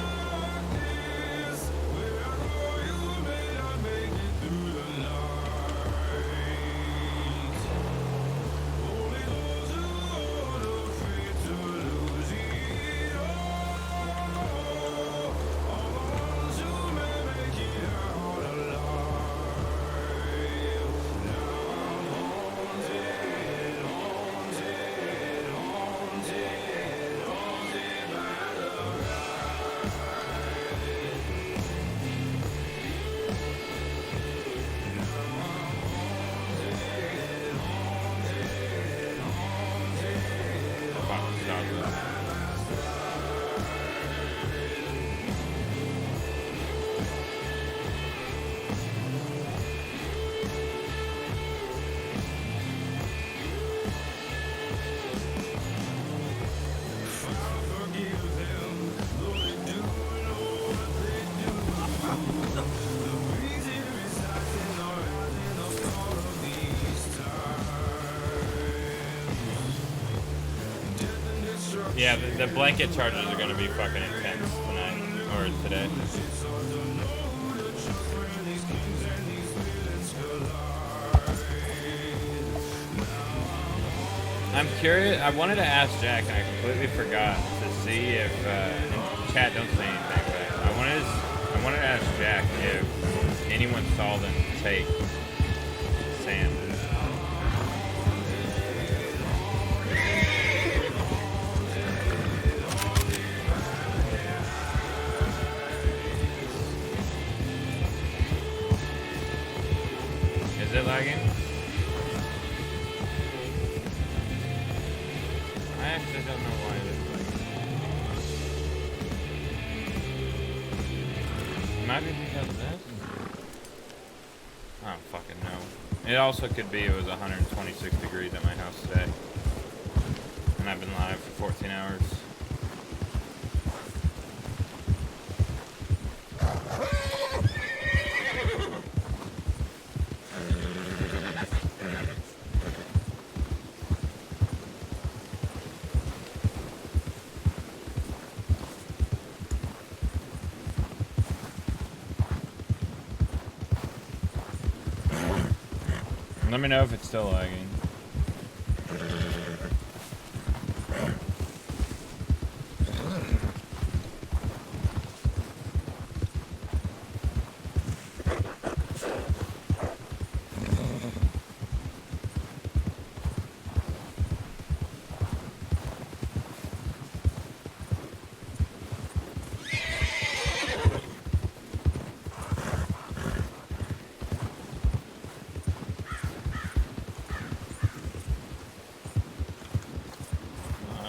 Yeah, the blanket charges are gonna be fucking intense tonight, or today. I'm curious, I wanted to ask Jack, and I completely forgot to see if, and chat, don't say anything, but I wanted to ask Jack if anyone saw them take Sam. Is it lagging? I actually don't know why it is lagging. It might be because of this. I don't fucking know. It also could be it was 126 degrees at my house today. And I've been live for 14 hours. Let me know if it's still lagging.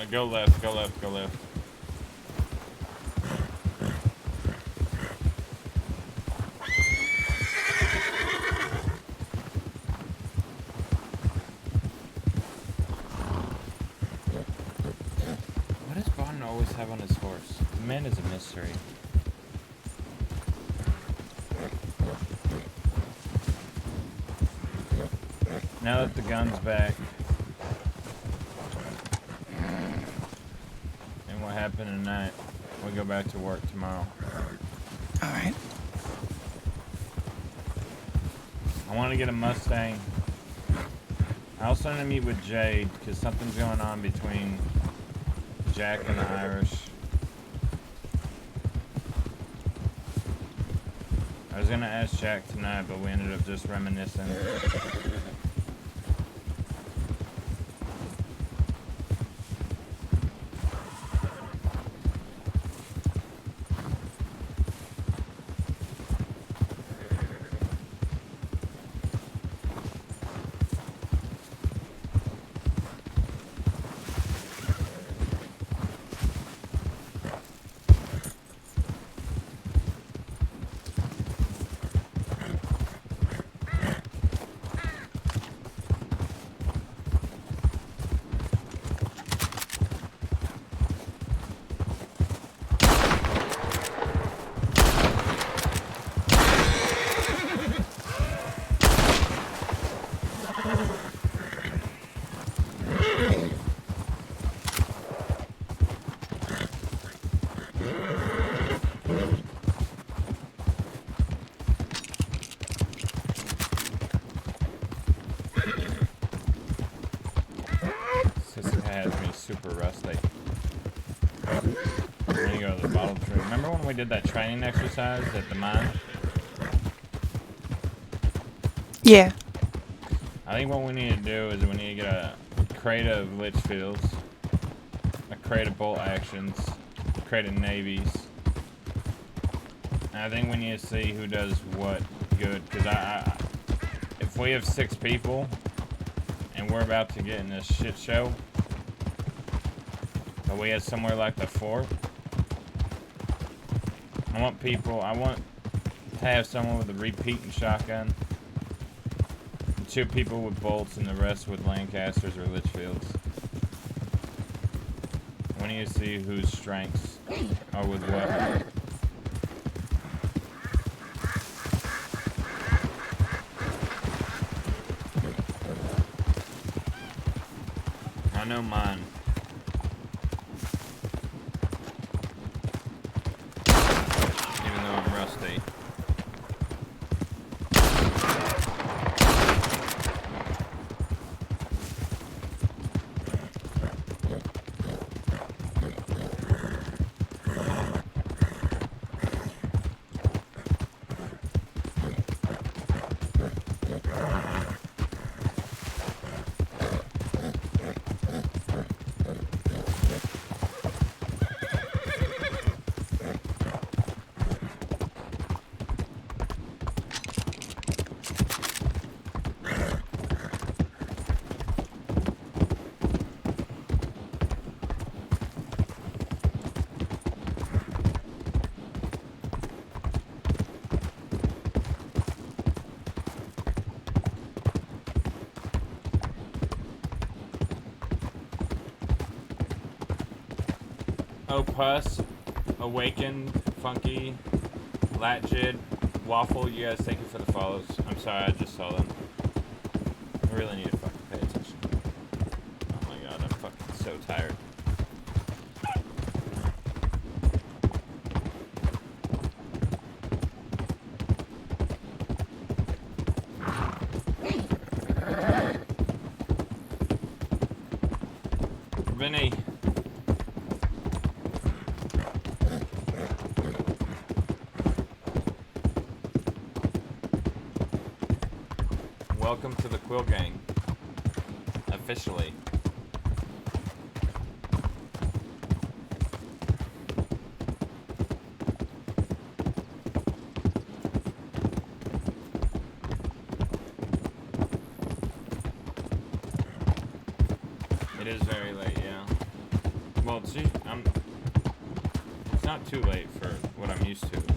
Go left, go left, go left. What does Bond always have on his horse? The man is a mystery. Now that the gun's back. Happen tonight. We go back to work tomorrow. All right. I want to get a Mustang. I also want to meet with Jade because something's going on between Jack and the Irish. I was gonna ask Jack tonight, but we ended up just reminiscing. Sissy has me super rusty. I'm gonna go to the bottle tree. Remember when we did that training exercise at the mine? Yeah. I think what we need to do is we need to get a crate of Litchfields, a crate of bolt actions, a crate of navies. And I think we need to see who does what good, because if we have 6 people and we're about to get in this shit show, but we had somewhere like the fort, I want to have someone with a repeating shotgun, 2 people with bolts, and the rest with Lancasters or Litchfields. We need to see whose strengths are with what. I know mine. Even though I'm rusty. Opus, Awakened, Funky, Latjid, Waffle, you guys, thank you for the follows. I'm sorry, I just saw them. I really need to fucking pay attention. Oh my god, I'm fucking so tired. Vinny. Welcome to the Quil Gang. Officially. It is very late, yeah. Well, it's not too late for what I'm used to, but...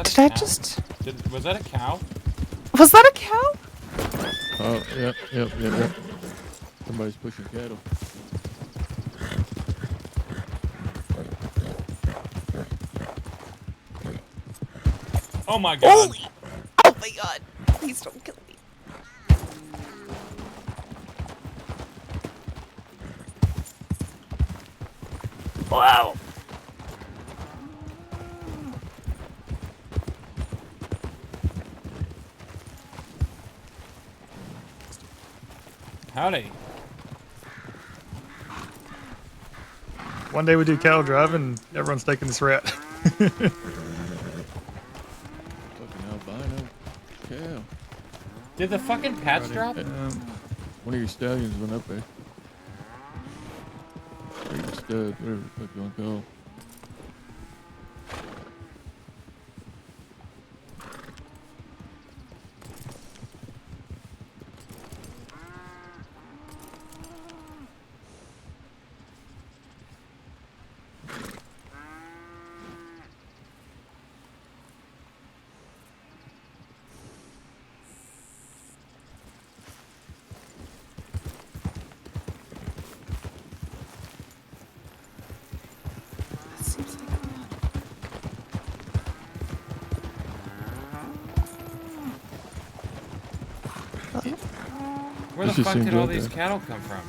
that Did a I cow? just... Was that a cow? Was that a cow? Oh, yep. Somebody's pushing cattle. Oh my god. Holy! Oh my god. Please don't kill me. Wow. Howdy. One day we do cattle driving, everyone's taking this route. Fucking albino cow. Did the fucking patch drop? One of your stallions went up there. Or your stud, whatever the fuck you want to call it. Where the fuck did all these cattle come from?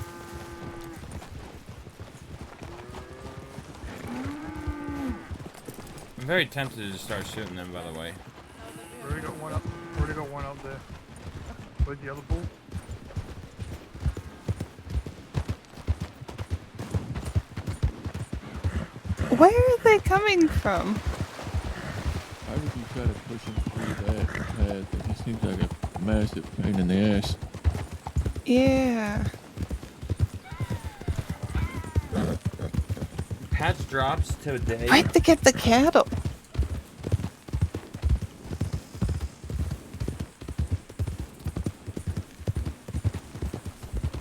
I'm very tempted to just start shooting them, by the way. Already got one up there. Where's the other bull? Where are they coming from? Why would you try to push him through that path? He seems like a massive pain in the ass. Yeah. Patch drops today. Why'd they get the cattle?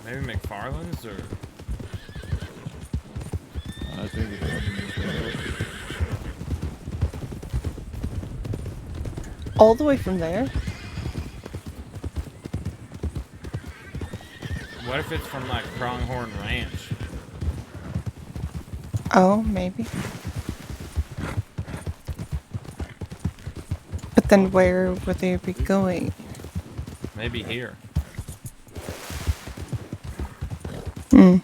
Maybe McFarland's or... I think it's... All the way from there? What if it's from like Pronghorn Ranch? Oh, maybe. But then where would they be going? Maybe here. Hmm.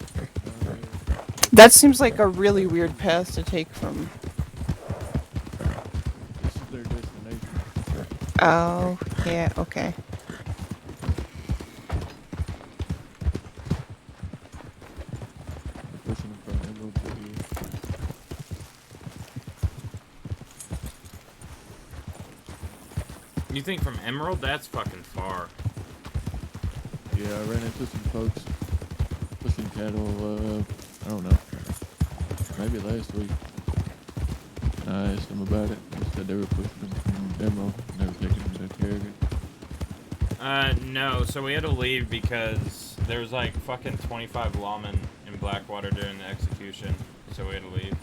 That seems like a really weird path to take from. This is their destination. Oh, yeah, okay. Pushing in front of Emerald City. You think from Emerald? That's fucking far. Yeah, I ran into some folks pushing cattle, I don't know, maybe last week. I asked them about it. They said they were pushing them from Emerald and they were taking them to Kerrigan. No, so we had to leave because there was like fucking 25 lawmen in Blackwater during the execution, so we had to leave.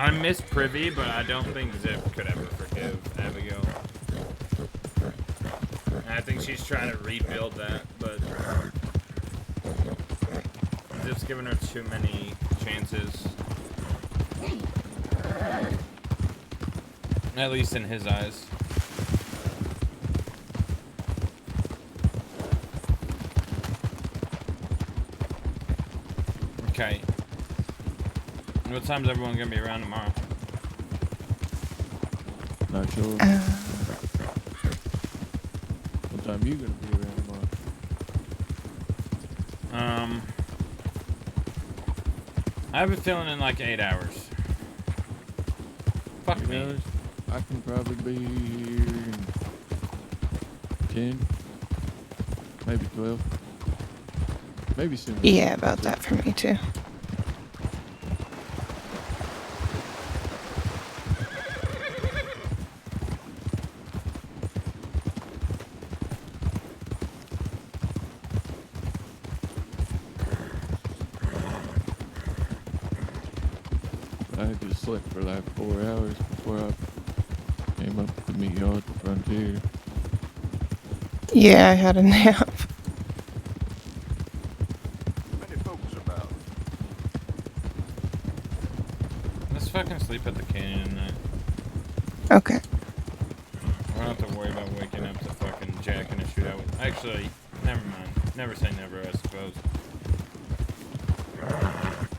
I miss Privy, but I don't think Zip could ever forgive Abigail. And I think she's trying to rebuild that, but Zip's giving her too many chances. At least in his eyes. Okay. What time's everyone gonna be around tomorrow? Not sure. What time you gonna be around tomorrow? I have a feeling in like 8 hours. Fuck me. I can probably be here in 10, maybe 12, maybe sooner. Yeah, about that for me too. slept for like 4 hours before I came up to meet y'all at the frontier. Yeah, I had a nap. Many folks about. Let's fucking sleep at the canyon tonight. Okay. We don't have to worry about waking up to fucking Jack in a shootout. Actually, never mind. Never say never, I suppose.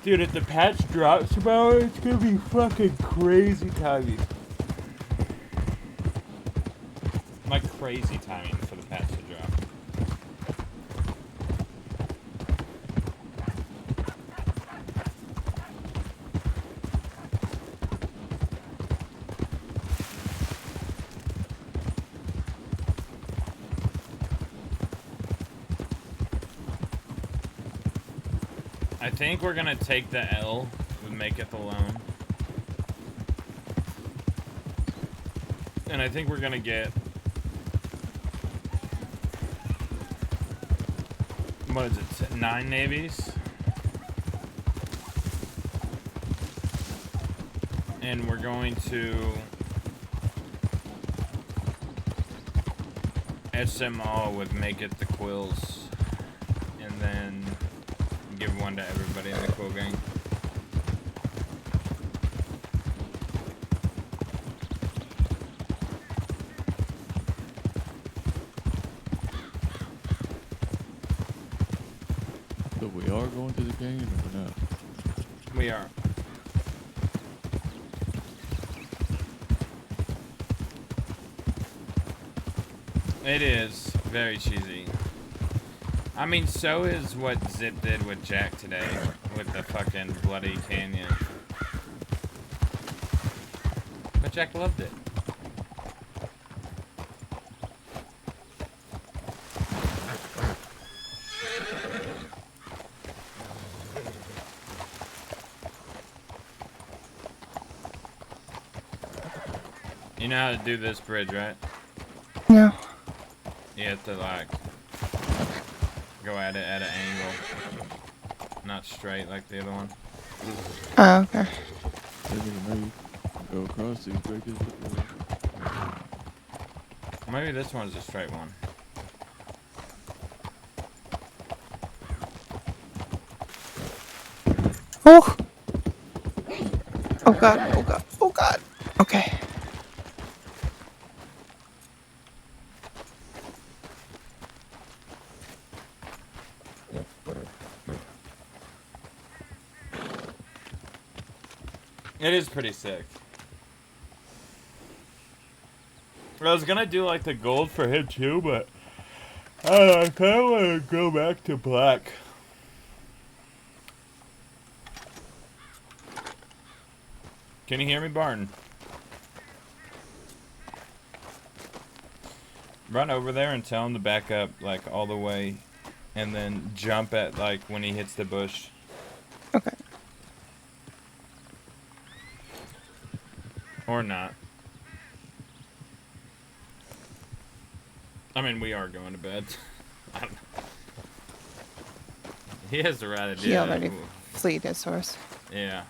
Dude, if the patch drops tomorrow, it's gonna be fucking crazy timing. Like crazy timing for the patch to drop. I think we're gonna take the L and make it the loan. And I think we're gonna get... What is it? 9 navies? And we're going to... etch them all with make it the Quils. And then... give one to everybody in the Quill gang. So we are going to the canyon or not? We are. It is very cheesy. I mean, so is what Zip did with Jack today, with the fucking bloody canyon. But Jack loved it. You know how to do this bridge, right? No. You have to, like, go at it at an angle. Not straight like the other one. Oh, okay. They're gonna make go across these bridges before. Maybe this one's a straight one. Oh! Oh god, oh god, oh god. Okay. It is pretty sick. I was gonna do like the gold for him too, but I kinda wanna go back to black. Can you hear me, Barton? Run over there and tell him to back up like all the way and then jump at like when he hits the bush. Okay. Or not. I mean, we are going to bed. I don't know. He has the right idea. He already fleed his horse. Yeah.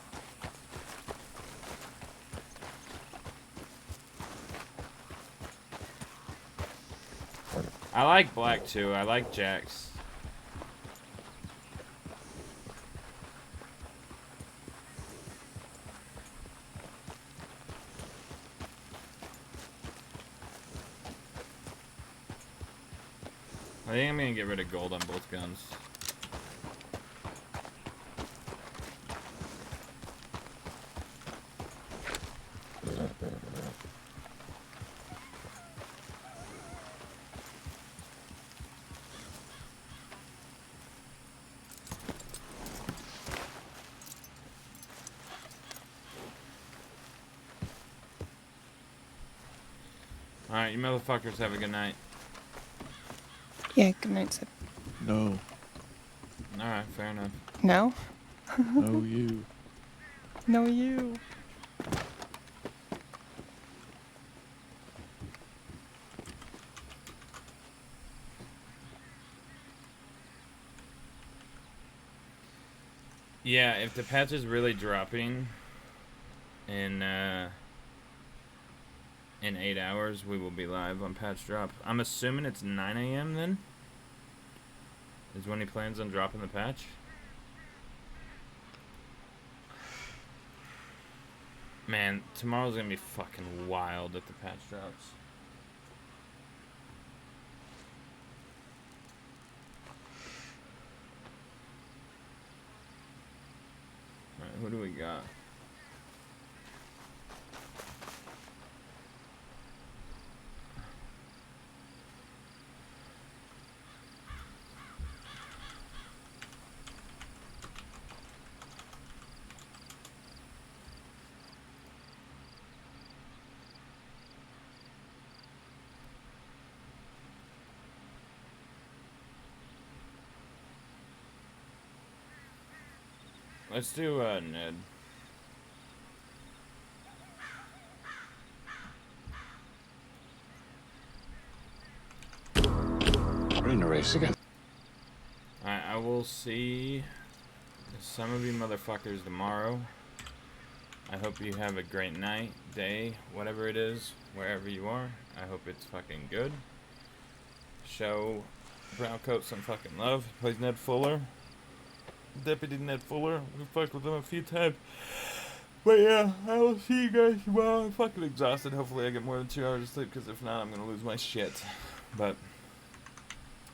I like black too. I like Jack's. I think I'm gonna get rid of gold on both guns. Alright, you motherfuckers have a good night. Yeah, good night, Zip. No. Alright, fair enough. No? No, you. No, you. Yeah, if the patch is really dropping in 8 hours, we will be live on Patch Drop. I'm assuming it's 9 a.m. then? Is when he plans on dropping the patch? Man, tomorrow's gonna be fucking wild if the patch drops. Alright, who do we got? Let's do Ned. We're in a race again. Alright, I will see some of you motherfuckers tomorrow. I hope you have a great night, day, whatever it is, wherever you are. I hope it's fucking good. Show Browncoat some fucking love. He plays Ned Fuller. Deputy Ned Fuller. We fucked with him a few times. But yeah, I will see you guys tomorrow. I'm fucking exhausted. Hopefully I get more than 2 hours of sleep, because if not, I'm gonna lose my shit. But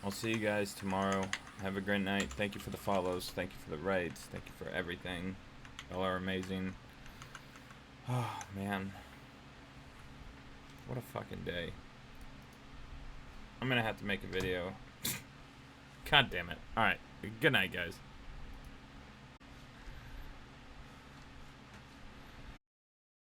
I'll see you guys tomorrow. Have a great night. Thank you for the follows. Thank you for the raids. Thank you for everything. Y'all are amazing. Oh, man. What a fucking day. I'm gonna have to make a video. God damn it. Alright. Good night, guys.